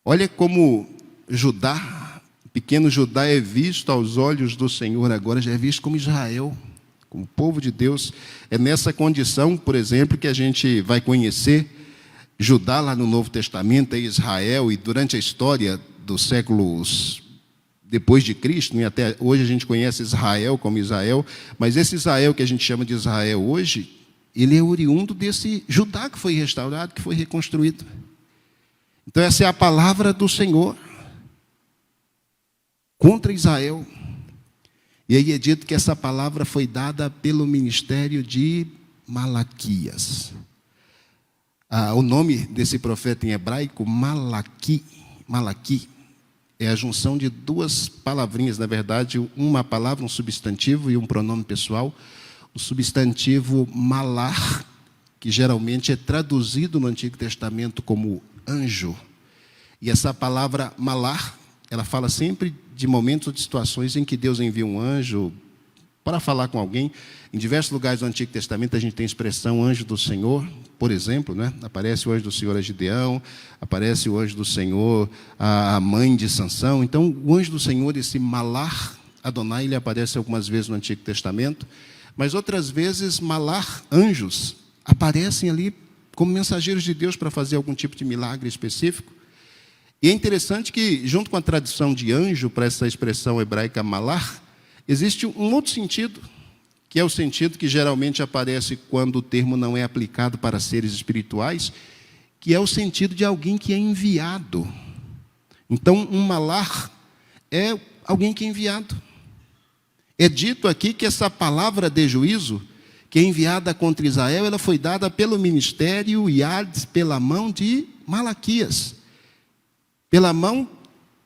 Olha como Judá, pequeno Judá, é visto aos olhos do Senhor, agora já é visto como Israel, como povo de Deus. É nessa condição, por exemplo, que a gente vai conhecer Judá lá no Novo Testamento, é Israel, e durante a história dos séculos depois de Cristo, e até hoje a gente conhece Israel como Israel, mas esse Israel que a gente chama de Israel hoje, ele é oriundo desse Judá que foi restaurado, que foi reconstruído. Então essa é a palavra do Senhor contra Israel. E aí é dito que essa palavra foi dada pelo ministério de Malaquias. O nome desse profeta em hebraico, Malaqui, é a junção de duas palavrinhas, na verdade, uma palavra, um substantivo e um pronome pessoal. O substantivo malar, que geralmente é traduzido no Antigo Testamento como anjo. E essa palavra malar, ela fala sempre de momentos ou de situações em que Deus envia um anjo para falar com alguém. Em diversos lugares do Antigo Testamento a gente tem a expressão anjo do Senhor, por exemplo, né? Aparece o anjo do Senhor a Gideão, aparece o anjo do Senhor a mãe de Sansão. Então, o anjo do Senhor, esse malar, Adonai, ele aparece algumas vezes no Antigo Testamento, mas outras vezes malar, anjos, aparecem ali como mensageiros de Deus para fazer algum tipo de milagre específico. E é interessante que, junto com a tradição de anjo, para essa expressão hebraica malar, existe um outro sentido, que é o sentido que geralmente aparece quando o termo não é aplicado para seres espirituais, que é o sentido de alguém que é enviado. Então, um malar é alguém que é enviado. É dito aqui que essa palavra de juízo, que é enviada contra Israel, ela foi dada pelo ministério Iades, pela mão de Malaquias, pela mão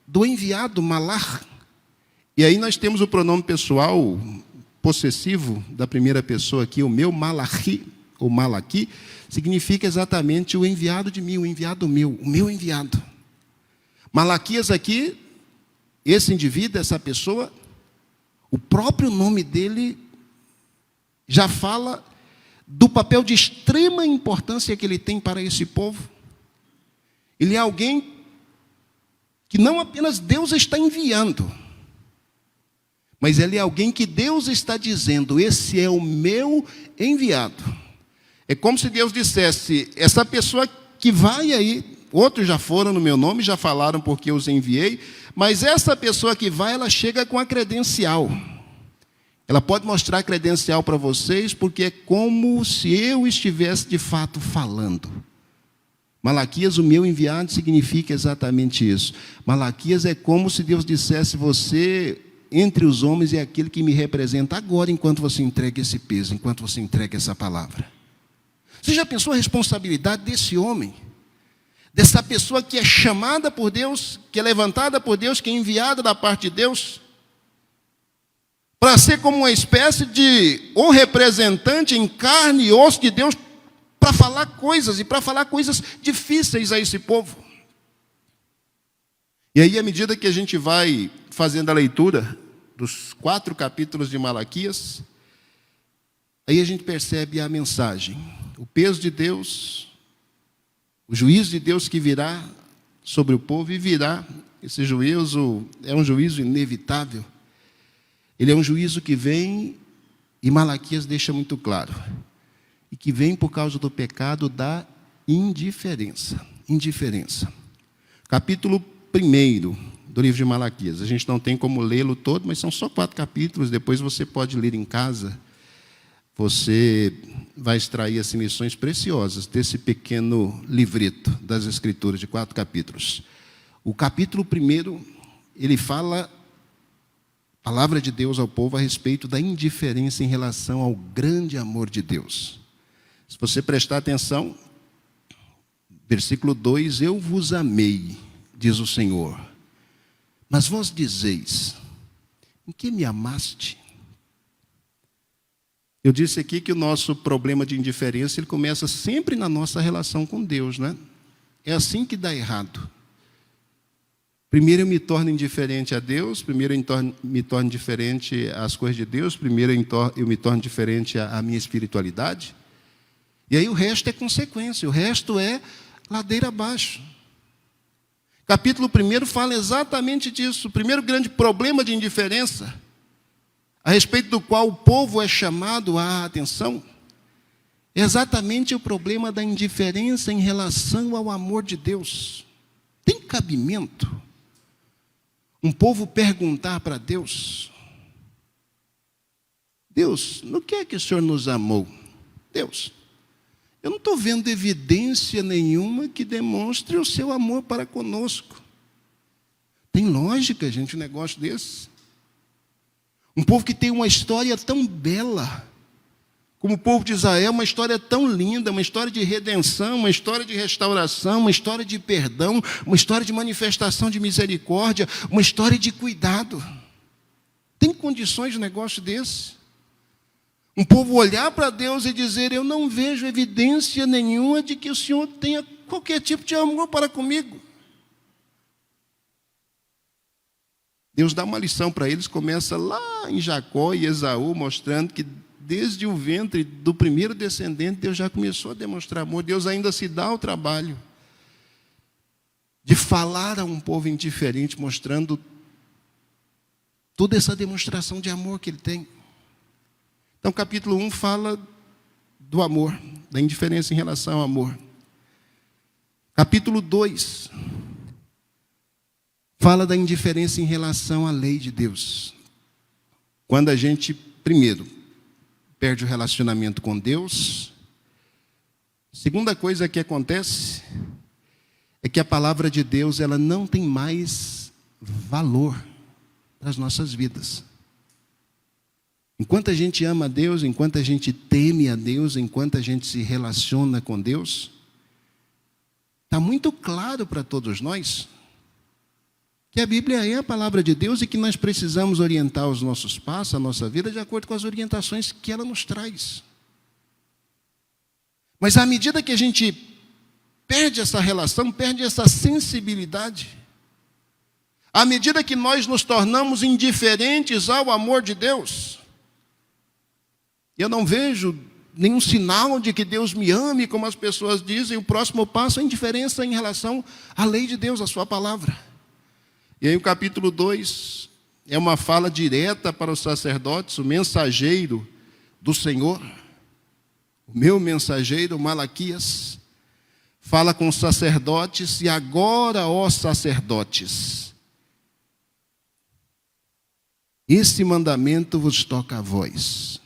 do enviado Malar. E aí nós temos o pronome pessoal possessivo da primeira pessoa aqui, o meu Malachi, ou Malaqui, significa exatamente o enviado de mim, o enviado meu, o meu enviado. Malaquias aqui, esse indivíduo, essa pessoa, o próprio nome dele já fala do papel de extrema importância que ele tem para esse povo. Ele é alguém que não apenas Deus está enviando, mas ele é alguém que Deus está dizendo, esse é o meu enviado. É como se Deus dissesse, essa pessoa que vai aí, outros já foram no meu nome, já falaram porque eu os enviei, mas essa pessoa que vai, ela chega com a credencial. Ela pode mostrar a credencial para vocês, porque é como se eu estivesse de fato falando. Malaquias, o meu enviado, significa exatamente isso. Malaquias é como se Deus dissesse, você, entre os homens, é aquele que me representa agora, enquanto você entrega esse peso, enquanto você entrega essa palavra. Você já pensou a responsabilidade desse homem? Dessa pessoa que é chamada por Deus, que é levantada por Deus, que é enviada da parte de Deus, para ser como uma espécie de ou representante em carne e osso de Deus, para falar coisas, e para falar coisas difíceis a esse povo. E aí, à medida que a gente vai fazendo a leitura dos 4 capítulos de Malaquias, aí a gente percebe a mensagem, o peso de Deus, o juízo de Deus que virá sobre o povo, e virá, esse juízo é um juízo inevitável. Ele é um juízo que vem, e Malaquias deixa muito claro, e que vem por causa do pecado da indiferença. Indiferença. Capítulo 1 do livro de Malaquias. A gente não tem como lê-lo todo, mas são só 4 capítulos, depois você pode ler em casa. você vai extrair assim, lições preciosas desse pequeno livreto das Escrituras, de 4 capítulos. O capítulo 1, ele fala, palavra de Deus ao povo a respeito da indiferença em relação ao grande amor de Deus. Se você prestar atenção, versículo 2, eu vos amei, diz o Senhor, mas vós dizeis, em que me amaste? Eu disse aqui que o nosso problema de indiferença, ele começa sempre na nossa relação com Deus, né? É assim que dá errado. Primeiro eu me torno indiferente a Deus, primeiro eu me torno indiferente às coisas de Deus, primeiro eu me torno diferente à minha espiritualidade. E aí o resto é consequência, o resto é ladeira abaixo. Capítulo 1 fala exatamente disso. O primeiro grande problema de indiferença, a respeito do qual o povo é chamado à atenção, é exatamente o problema da indiferença em relação ao amor de Deus. Tem cabimento um povo perguntar para Deus: Deus, no que é que o Senhor nos amou? Deus, eu não estou vendo evidência nenhuma que demonstre o seu amor para conosco. Tem lógica, gente, um negócio desse? Um povo que tem uma história tão bela, como o povo de Israel, uma história tão linda, uma história de redenção, uma história de restauração, uma história de perdão, uma história de manifestação de misericórdia, uma história de cuidado. Tem condições de um negócio desse? Um povo olhar para Deus e dizer: eu não vejo evidência nenhuma de que o Senhor tenha qualquer tipo de amor para comigo. Deus dá uma lição para eles, começa lá em Jacó e Esaú, mostrando que desde o ventre do primeiro descendente, Deus já começou a demonstrar amor. Deus ainda se dá o trabalho de falar a um povo indiferente, mostrando toda essa demonstração de amor que Ele tem. Então, capítulo 1 fala do amor, da indiferença em relação ao amor. Capítulo 2 fala da indiferença em relação à lei de Deus. Quando a gente, primeiro, perde o relacionamento com Deus. Segunda coisa que acontece é que a palavra de Deus, ela não tem mais valor para as nossas vidas. Enquanto a gente ama a Deus, enquanto a gente teme a Deus, enquanto a gente se relaciona com Deus, está muito claro para todos nós que a Bíblia é a palavra de Deus e que nós precisamos orientar os nossos passos, a nossa vida, de acordo com as orientações que ela nos traz. Mas à medida que a gente perde essa relação, perde essa sensibilidade, à medida que nós nos tornamos indiferentes ao amor de Deus, eu não vejo nenhum sinal de que Deus me ame, como as pessoas dizem. O próximo passo é a indiferença em relação à lei de Deus, à sua palavra. E aí o capítulo 2 é uma fala direta para os sacerdotes, o mensageiro do Senhor, o meu mensageiro, Malaquias, fala com os sacerdotes: e agora, ó sacerdotes, esse mandamento vos toca a vós.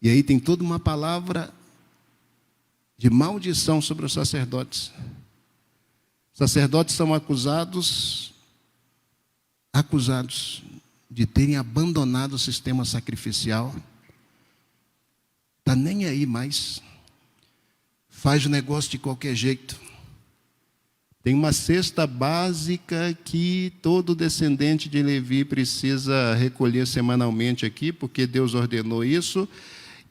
E aí tem toda uma palavra de maldição sobre os sacerdotes. Os sacerdotes são acusados de terem abandonado o sistema sacrificial. Está nem aí mais. Faz o negócio de qualquer jeito. Tem uma cesta básica que todo descendente de Levi precisa recolher semanalmente aqui, porque Deus ordenou isso.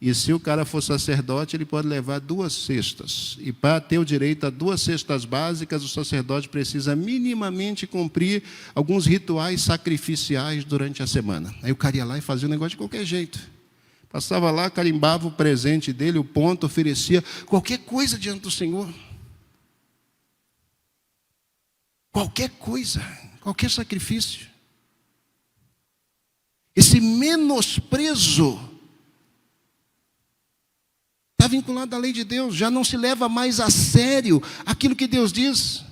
E se o cara for sacerdote, ele pode levar 2 cestas. E para ter o direito a 2 cestas básicas, o sacerdote precisa minimamente cumprir alguns rituais sacrificiais durante a semana. Aí o cara ia lá e fazia o negócio de qualquer jeito. Passava lá, carimbava o presente dele, o ponto, oferecia qualquer coisa diante do Senhor. Qualquer coisa, qualquer sacrifício. Esse menosprezo está vinculado à lei de Deus. Já não se leva mais a sério aquilo que Deus diz.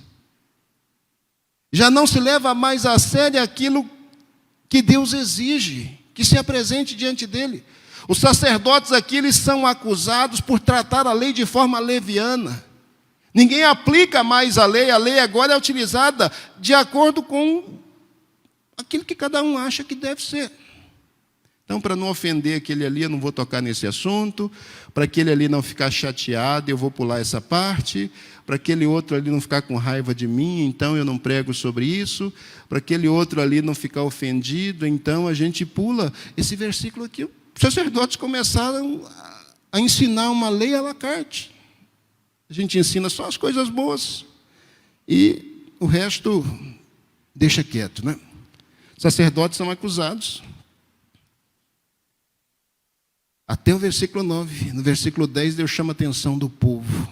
Já não se leva mais a sério aquilo que Deus exige, que se apresente diante dele. Os sacerdotes aqui, eles são acusados por tratar a lei de forma leviana. Ninguém aplica mais a lei agora é utilizada de acordo com aquilo que cada um acha que deve ser. Então, para não ofender aquele ali, eu não vou tocar nesse assunto. Para aquele ali não ficar chateado, eu vou pular essa parte. Para aquele outro ali não ficar com raiva de mim, então eu não prego sobre isso. Para aquele outro ali não ficar ofendido, então a gente pula esse versículo aqui. Os sacerdotes começaram a ensinar uma lei à la carte. A gente ensina só as coisas boas e o resto deixa quieto, né? Sacerdotes são acusados. Até o versículo 9. No versículo 10, Deus chama a atenção do povo.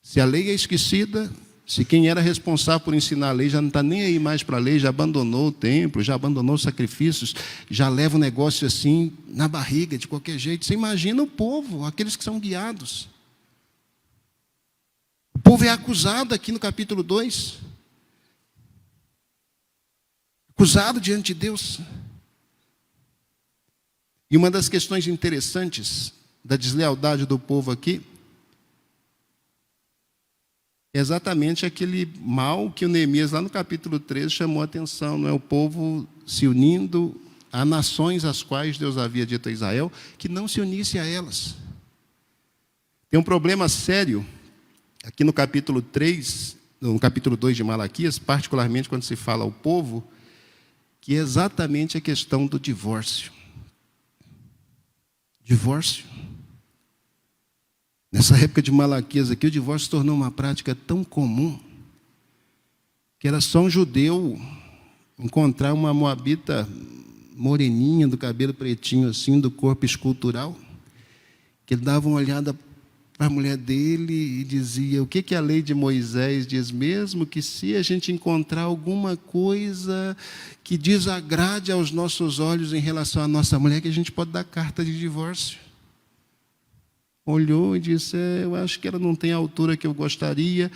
Se a lei é esquecida, se quem era responsável por ensinar a lei já não está nem aí mais para a lei, já abandonou o templo, já abandonou os sacrifícios, já leva o negócio assim na barriga, de qualquer jeito. Você imagina o povo, aqueles que são guiados. O povo é acusado aqui no capítulo 2. Acusado diante de Deus. E uma das questões interessantes da deslealdade do povo aqui é exatamente aquele mal que o Neemias, lá no capítulo 13, chamou a atenção. Não é o povo se unindo a nações às quais Deus havia dito a Israel que não se unisse a elas. Tem um problema sério aqui no capítulo 3, no capítulo 2 de Malaquias, particularmente quando se fala ao povo, que é exatamente a questão do divórcio. Divórcio. Nessa época de Malaquias aqui, o divórcio se tornou uma prática tão comum que era só um judeu encontrar uma moabita moreninha, do cabelo pretinho assim, do corpo escultural, que ele dava uma olhada para a mulher dele e dizia: o que a lei de Moisés diz mesmo? Que se a gente encontrar alguma coisa que desagrade aos nossos olhos em relação à nossa mulher, que a gente pode dar carta de divórcio. Olhou e disse: eu acho que ela não tem a altura que eu gostaria,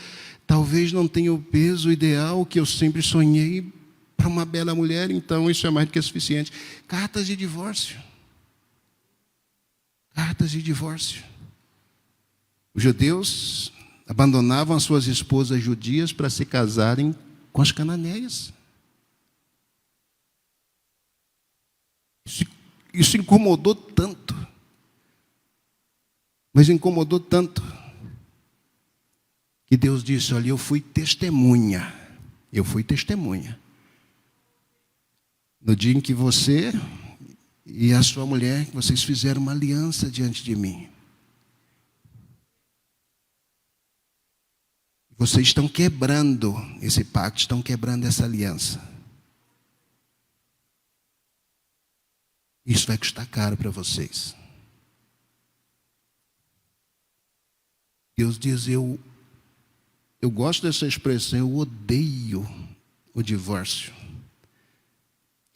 talvez não tenha o peso ideal que eu sempre sonhei para uma bela mulher, então isso é mais do que suficiente. Cartas de divórcio. Cartas de divórcio. Os judeus abandonavam as suas esposas judias para se casarem com as cananeias. Isso incomodou tanto. Mas incomodou tanto que Deus disse: olha, eu fui testemunha. Eu fui testemunha. No dia em que você e a sua mulher, vocês fizeram uma aliança diante de mim. Vocês estão quebrando esse pacto, estão quebrando essa aliança. Isso vai custar caro para vocês. Deus diz: eu gosto dessa expressão, eu odeio o divórcio.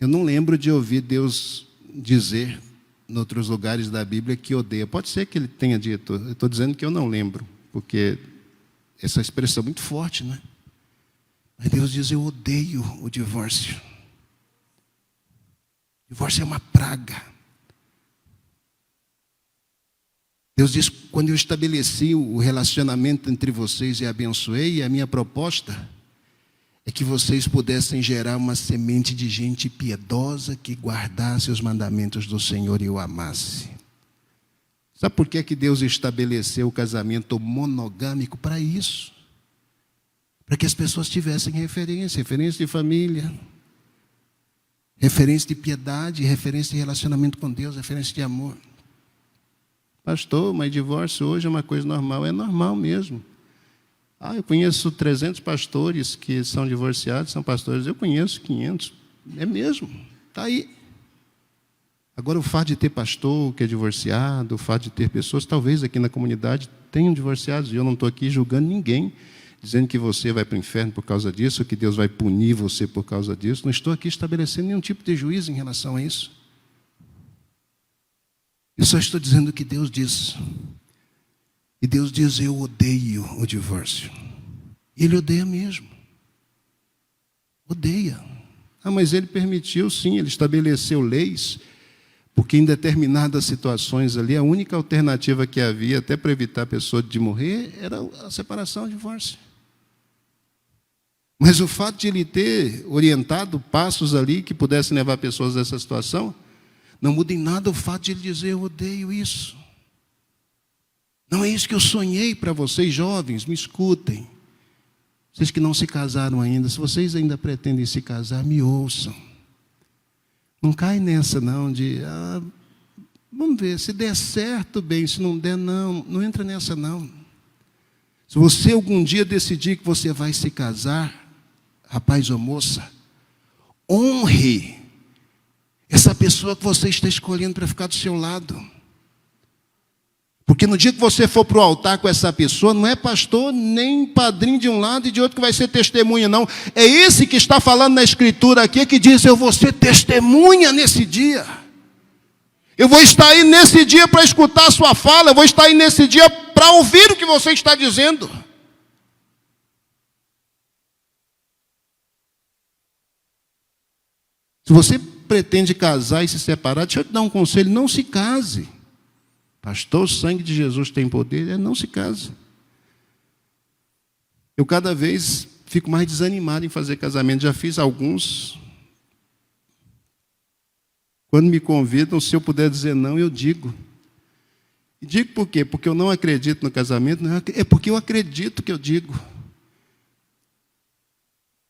Eu não lembro de ouvir Deus dizer em outros lugares da Bíblia que odeia. Pode ser que ele tenha dito, eu estou dizendo que eu não lembro, porque essa expressão é muito forte, não é? Mas Deus diz: eu odeio o divórcio. O divórcio é uma praga. Deus diz: quando eu estabeleci o relacionamento entre vocês e abençoei, a minha proposta é que vocês pudessem gerar uma semente de gente piedosa que guardasse os mandamentos do Senhor e o amasse. Sabe por que Deus estabeleceu o casamento monogâmico? Para isso. Para que as pessoas tivessem referência de família, referência de piedade, referência de relacionamento com Deus, referência de amor. Pastor, mas divórcio hoje é uma coisa normal. É normal mesmo. Eu conheço 300 pastores que são divorciados, são pastores. Eu conheço 500. É mesmo. Está aí. Agora, o fato de ter pastor que é divorciado, o fato de ter pessoas, talvez aqui na comunidade, tenham divorciados. E eu não estou aqui julgando ninguém, dizendo que você vai para o inferno por causa disso, ou que Deus vai punir você por causa disso. Não estou aqui estabelecendo nenhum tipo de juízo em relação a isso. Eu só estou dizendo o que Deus diz. E Deus diz: eu odeio o divórcio. E Ele odeia mesmo. Odeia. Mas Ele permitiu, sim, Ele estabeleceu leis Porque em determinadas situações ali, a única alternativa que havia, até para evitar a pessoa de morrer, era a separação, o divórcio. Mas o fato de ele ter orientado passos ali que pudessem levar pessoas a essa situação, não muda em nada o fato de ele dizer: eu odeio isso. Não é isso que eu sonhei para vocês, jovens, me escutem. Vocês que não se casaram ainda, se vocês ainda pretendem se casar, me ouçam. Não cai nessa não de, vamos ver, se der certo, bem, se não der, não entra nessa não. Se você algum dia decidir que você vai se casar, rapaz ou moça, honre essa pessoa que você está escolhendo para ficar do seu lado. Porque no dia que você for para o altar com essa pessoa, não é pastor nem padrinho de um lado e de outro que vai ser testemunha, não. É esse que está falando na Escritura aqui, que diz: eu vou ser testemunha nesse dia. Eu vou estar aí nesse dia para escutar a sua fala, eu vou estar aí nesse dia para ouvir o que você está dizendo. Se você pretende casar e se separar, deixa eu te dar um conselho: não se case. Pastor, o sangue de Jesus tem poder, não se case. Eu cada vez fico mais desanimado em fazer casamento, já fiz alguns. Quando me convidam, se eu puder dizer não, eu digo. E digo por quê? Porque eu não acredito no casamento, não, é porque eu acredito que eu digo.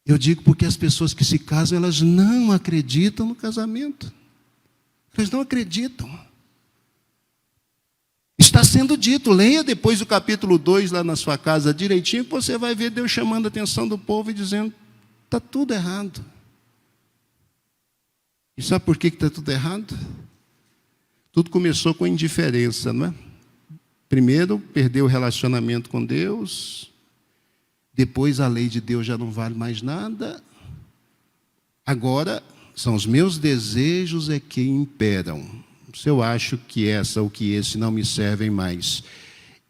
Eu digo porque as pessoas que se casam, elas não acreditam no casamento. Elas não acreditam. Está sendo dito, leia depois o capítulo 2 lá na sua casa direitinho, que você vai ver Deus chamando a atenção do povo e dizendo: está tudo errado. E sabe por que está tudo errado? Tudo começou com indiferença, não é? Primeiro, perdeu o relacionamento com Deus. Depois, a lei de Deus já não vale mais nada. Agora, são os meus desejos é que imperam. Se eu acho que essa ou que esse não me servem mais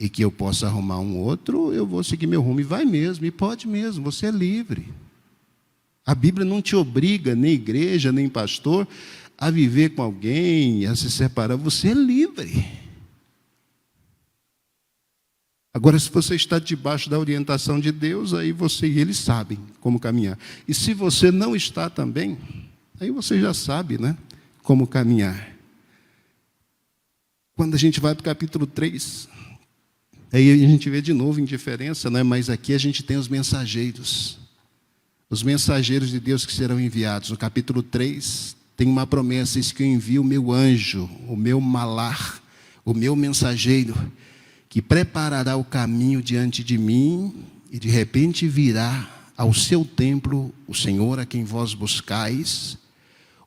e que eu possa arrumar um outro, eu vou seguir meu rumo. E vai mesmo, e pode mesmo, você é livre. A Bíblia não te obriga, nem igreja, nem pastor, a viver com alguém, a se separar. Você é livre. Agora, se você está debaixo da orientação de Deus, aí você e ele sabem como caminhar. E se você não está também, aí você já sabe, né, como caminhar. Quando a gente vai para o capítulo 3, aí a gente vê de novo indiferença, não é? Mas aqui a gente tem os mensageiros de Deus que serão enviados. No capítulo 3, tem uma promessa: diz que eu envio o meu anjo, o meu malar, o meu mensageiro, que preparará o caminho diante de mim, e de repente virá ao seu templo o Senhor a quem vós buscais,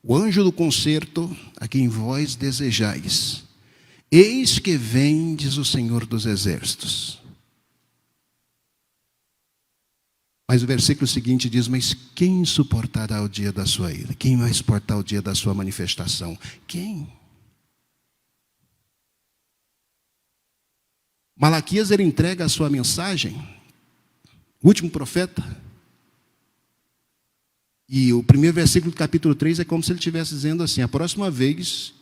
o anjo do concerto a quem vós desejais. Eis que vem, diz o Senhor dos Exércitos. Mas o versículo seguinte diz: mas quem suportará o dia da sua ira? Quem vai suportar o dia da sua manifestação? Quem? Malaquias, ele entrega a sua mensagem, o último profeta. E o primeiro versículo do capítulo 3 é como se ele estivesse dizendo assim: a próxima vez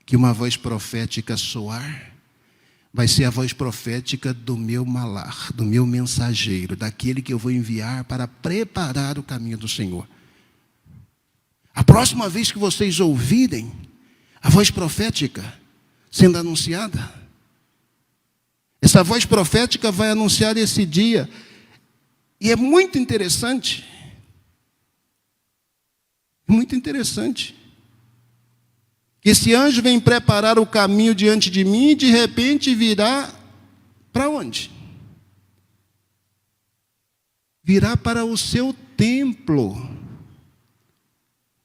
que uma voz profética soar, vai ser a voz profética do meu malar, do meu mensageiro, daquele que eu vou enviar para preparar o caminho do Senhor. A próxima vez que vocês ouvirem a voz profética sendo anunciada, essa voz profética vai anunciar esse dia. E é muito interessante. Muito interessante. Esse anjo vem preparar o caminho diante de mim e de repente virá para onde? Virá para o seu templo.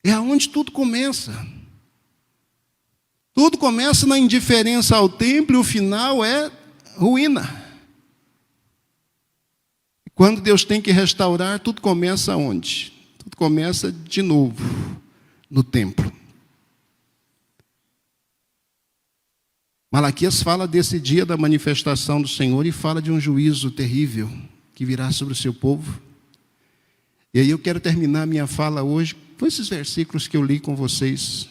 É aonde tudo começa. Tudo começa na indiferença ao templo e o final é ruína. Quando Deus tem que restaurar, tudo começa onde? Tudo começa de novo no templo. Malaquias fala desse dia da manifestação do Senhor e fala de um juízo terrível que virá sobre o seu povo. E aí eu quero terminar minha fala hoje com esses versículos que eu li com vocês.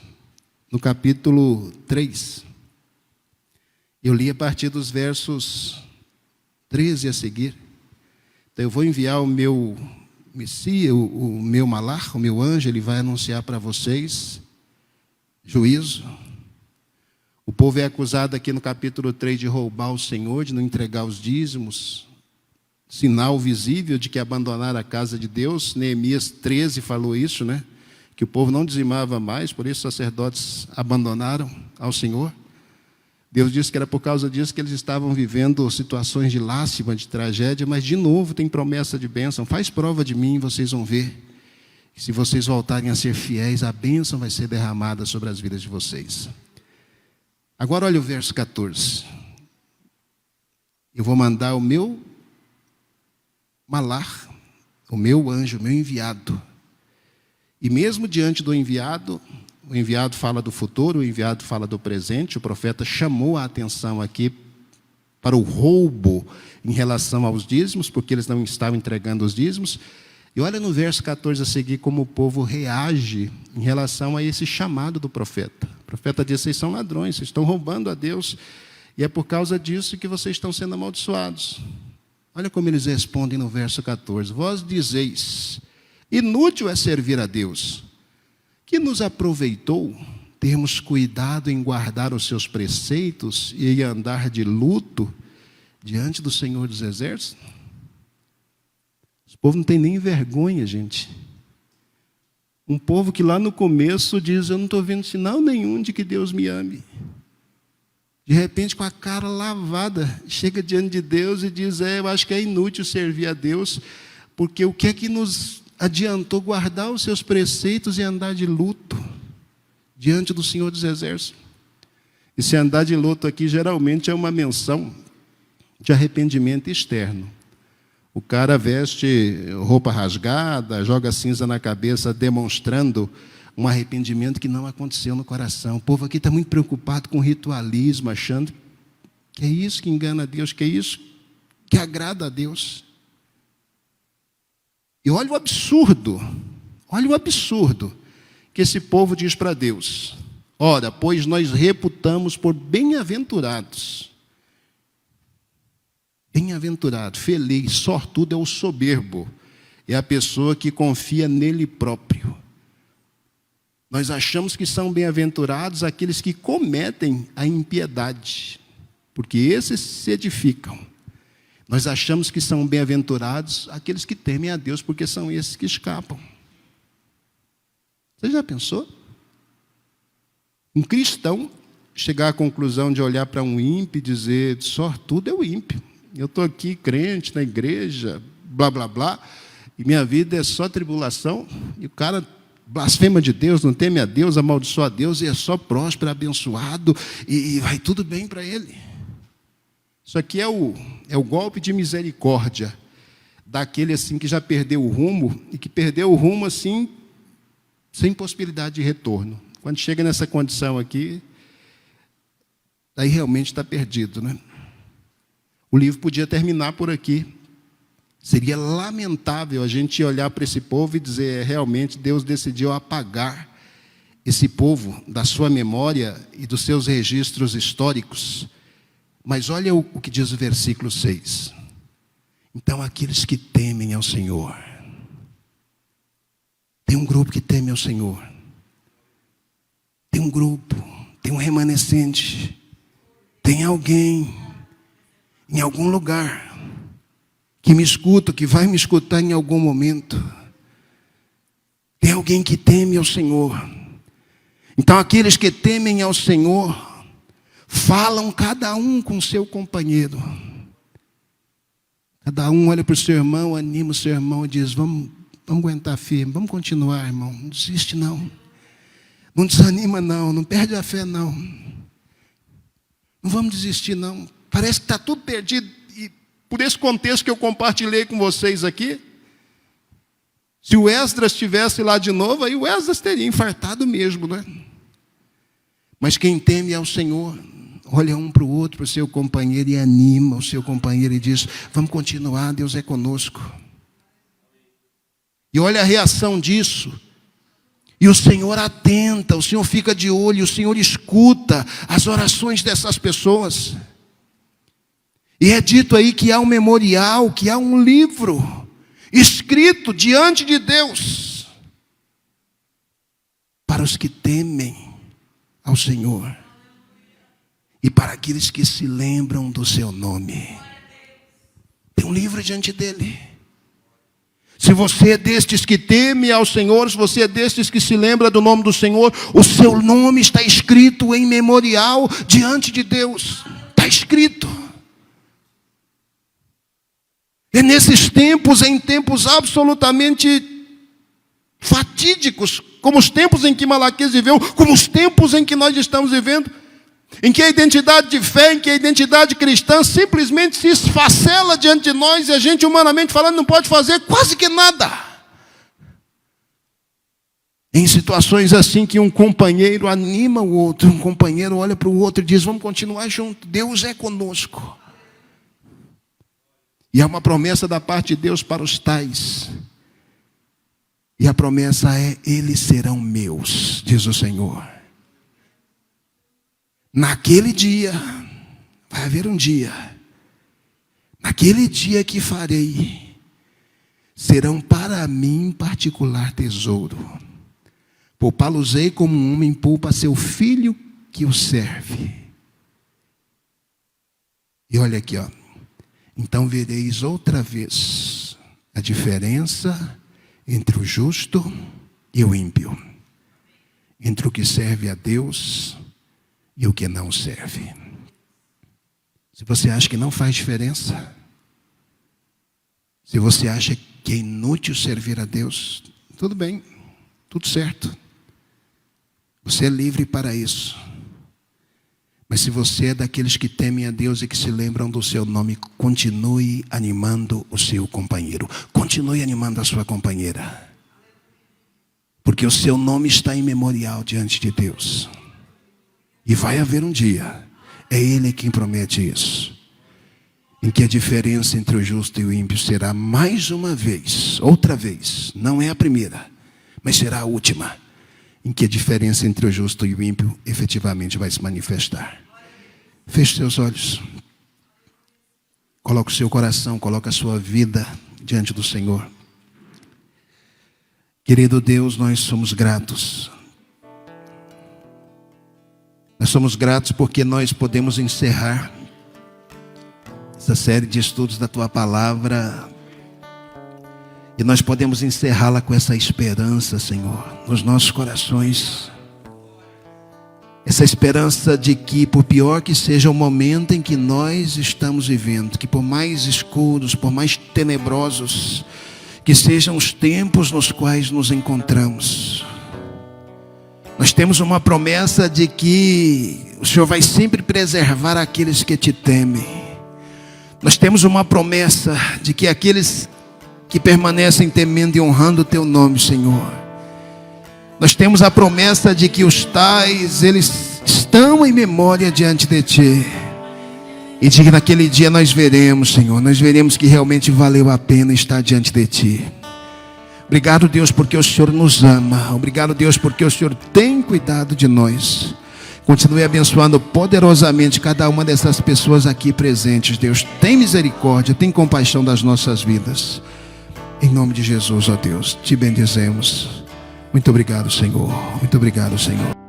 no capítulo 3. Eu li a partir dos versos 13 a seguir. Então eu vou enviar o meu Messias, o meu malar, o meu anjo, ele vai anunciar para vocês juízo. O povo é acusado aqui no capítulo 3 de roubar o Senhor, de não entregar os dízimos, sinal visível de que abandonaram a casa de Deus. Neemias 13 falou isso, né? Que o povo não dizimava mais, por isso os sacerdotes abandonaram ao Senhor. Deus disse que era por causa disso que eles estavam vivendo situações de lástima, de tragédia, mas de novo tem promessa de bênção. Faz prova de mim, vocês vão ver. Se vocês voltarem a ser fiéis, a bênção vai ser derramada sobre as vidas de vocês. Agora olha o verso 14. Eu vou mandar o meu malar, o meu anjo, o meu enviado. E mesmo diante do enviado, o enviado fala do futuro, o enviado fala do presente. O profeta chamou a atenção aqui para o roubo em relação aos dízimos, porque eles não estavam entregando os dízimos. E olha no verso 14 a seguir como o povo reage em relação a esse chamado do profeta. O profeta diz: vocês são ladrões, vocês estão roubando a Deus, e é por causa disso que vocês estão sendo amaldiçoados. Olha como eles respondem no verso 14. Vós dizeis: inútil é servir a Deus, que nos aproveitou termos cuidado em guardar os seus preceitos e em andar de luto diante do Senhor dos Exércitos. Esse povo não tem nem vergonha, gente. Um povo que lá no começo diz: eu não estou vendo sinal nenhum de que Deus me ame. De repente, com a cara lavada, chega diante de Deus e diz: eu acho que é inútil servir a Deus, porque o que é que nos adiantou guardar os seus preceitos e andar de luto diante do Senhor dos Exércitos? E se andar de luto aqui geralmente é uma menção de arrependimento externo. O cara veste roupa rasgada, joga cinza na cabeça, demonstrando um arrependimento que não aconteceu no coração. O povo aqui está muito preocupado com ritualismo, achando que é isso que engana a Deus, que é isso que agrada a Deus. E olha o absurdo que esse povo diz para Deus: ora, pois nós reputamos por bem-aventurados. Bem-aventurado, feliz, sortudo é o soberbo, é a pessoa que confia nele próprio. Nós achamos que são bem-aventurados aqueles que cometem a impiedade, porque esses se edificam. Nós achamos que são bem-aventurados aqueles que temem a Deus, porque são esses que escapam. Você já pensou? Um cristão chegar à conclusão de olhar para um ímpio e dizer: sortudo é o ímpio. Eu estou aqui crente na igreja, blá, blá, blá, e minha vida é só tribulação, e o cara blasfema de Deus, não teme a Deus, amaldiçoa a Deus, e é só próspero, abençoado, e vai tudo bem para ele. Isso aqui é o golpe de misericórdia daquele assim que já perdeu o rumo, e que perdeu o rumo assim, sem possibilidade de retorno. Quando chega nessa condição aqui, aí realmente está perdido, né? O livro podia terminar por aqui. Seria lamentável a gente olhar para esse povo e dizer: realmente Deus decidiu apagar esse povo da sua memória e dos seus registros históricos. Mas olha o que diz o versículo 6. Então, aqueles que temem ao Senhor. Tem um grupo que teme ao Senhor. Tem um grupo, tem um remanescente. Tem alguém em algum lugar que me escuta, que vai me escutar em algum momento. Tem alguém que teme ao Senhor. Então, aqueles que temem ao Senhor falam cada um com seu companheiro. Cada um olha para o seu irmão, anima o seu irmão e diz: vamos aguentar firme, vamos continuar, irmão. Não desiste não. Não desanima não, não perde a fé não. Não vamos desistir não. Parece que está tudo perdido. E por esse contexto que eu compartilhei com vocês aqui, se o Esdras estivesse lá de novo, aí o Esdras teria infartado mesmo, não é? Mas quem teme ao Senhor, olha um para o outro, para o seu companheiro, e anima o seu companheiro e diz: vamos continuar, Deus é conosco. E olha a reação disso. E o Senhor atenta, o Senhor fica de olho, o Senhor escuta as orações dessas pessoas. E é dito aí que há um memorial, que há um livro escrito diante de Deus para os que temem ao Senhor e para aqueles que se lembram do seu nome. Tem um livro diante dele. Se você é destes que teme ao Senhor, se você é destes que se lembra do nome do Senhor, o seu nome está escrito em memorial diante de Deus. Está escrito. É nesses tempos, em tempos absolutamente fatídicos, como os tempos em que Malaquias viveu, como os tempos em que nós estamos vivendo, em que a identidade de fé, em que a identidade cristã simplesmente se esfacela diante de nós e a gente, humanamente falando, não pode fazer quase que nada. Em situações assim que um companheiro anima o outro, um companheiro olha para o outro e diz: vamos continuar junto, Deus é conosco. E há uma promessa da parte de Deus para os tais. E a promessa é: eles serão meus, diz o Senhor. Naquele dia, vai haver um dia, naquele dia que farei, serão para mim particular tesouro. Poupá-los-ei como um homem poupa seu filho que o serve. E olha aqui, ó. Então vereis outra vez a diferença entre o justo e o ímpio, entre o que serve a Deus e o que não serve. Se você acha que não faz diferença, se você acha que é inútil servir a Deus, tudo bem, tudo certo. Você é livre para isso. Mas se você é daqueles que temem a Deus e que se lembram do seu nome, continue animando o seu companheiro. Continue animando a sua companheira. Porque o seu nome está em memorial diante de Deus. E vai haver um dia, é Ele quem promete isso, em que a diferença entre o justo e o ímpio será mais uma vez, outra vez, não é a primeira, mas será a última, em que a diferença entre o justo e o ímpio efetivamente vai se manifestar. Feche seus olhos, coloque o seu coração, coloque a sua vida diante do Senhor. Querido Deus, nós somos gratos. Nós somos gratos porque nós podemos encerrar essa série de estudos da Tua Palavra. E nós podemos encerrá-la com essa esperança, Senhor, nos nossos corações. Essa esperança de que, por pior que seja o momento em que nós estamos vivendo, que por mais escuros, por mais tenebrosos que sejam os tempos nos quais nos encontramos, nós temos uma promessa de que o Senhor vai sempre preservar aqueles que te temem. Nós temos uma promessa de que aqueles que permanecem temendo e honrando o teu nome, Senhor, nós temos a promessa de que os tais, eles estão em memória diante de ti. E de que naquele dia nós veremos, Senhor, nós veremos que realmente valeu a pena estar diante de ti. Obrigado, Deus, porque o Senhor nos ama. Obrigado, Deus, porque o Senhor tem cuidado de nós. Continue abençoando poderosamente cada uma dessas pessoas aqui presentes, Deus. Tem misericórdia, tem compaixão das nossas vidas. Em nome de Jesus, ó Deus, te bendizemos. Muito obrigado, Senhor. Muito obrigado, Senhor.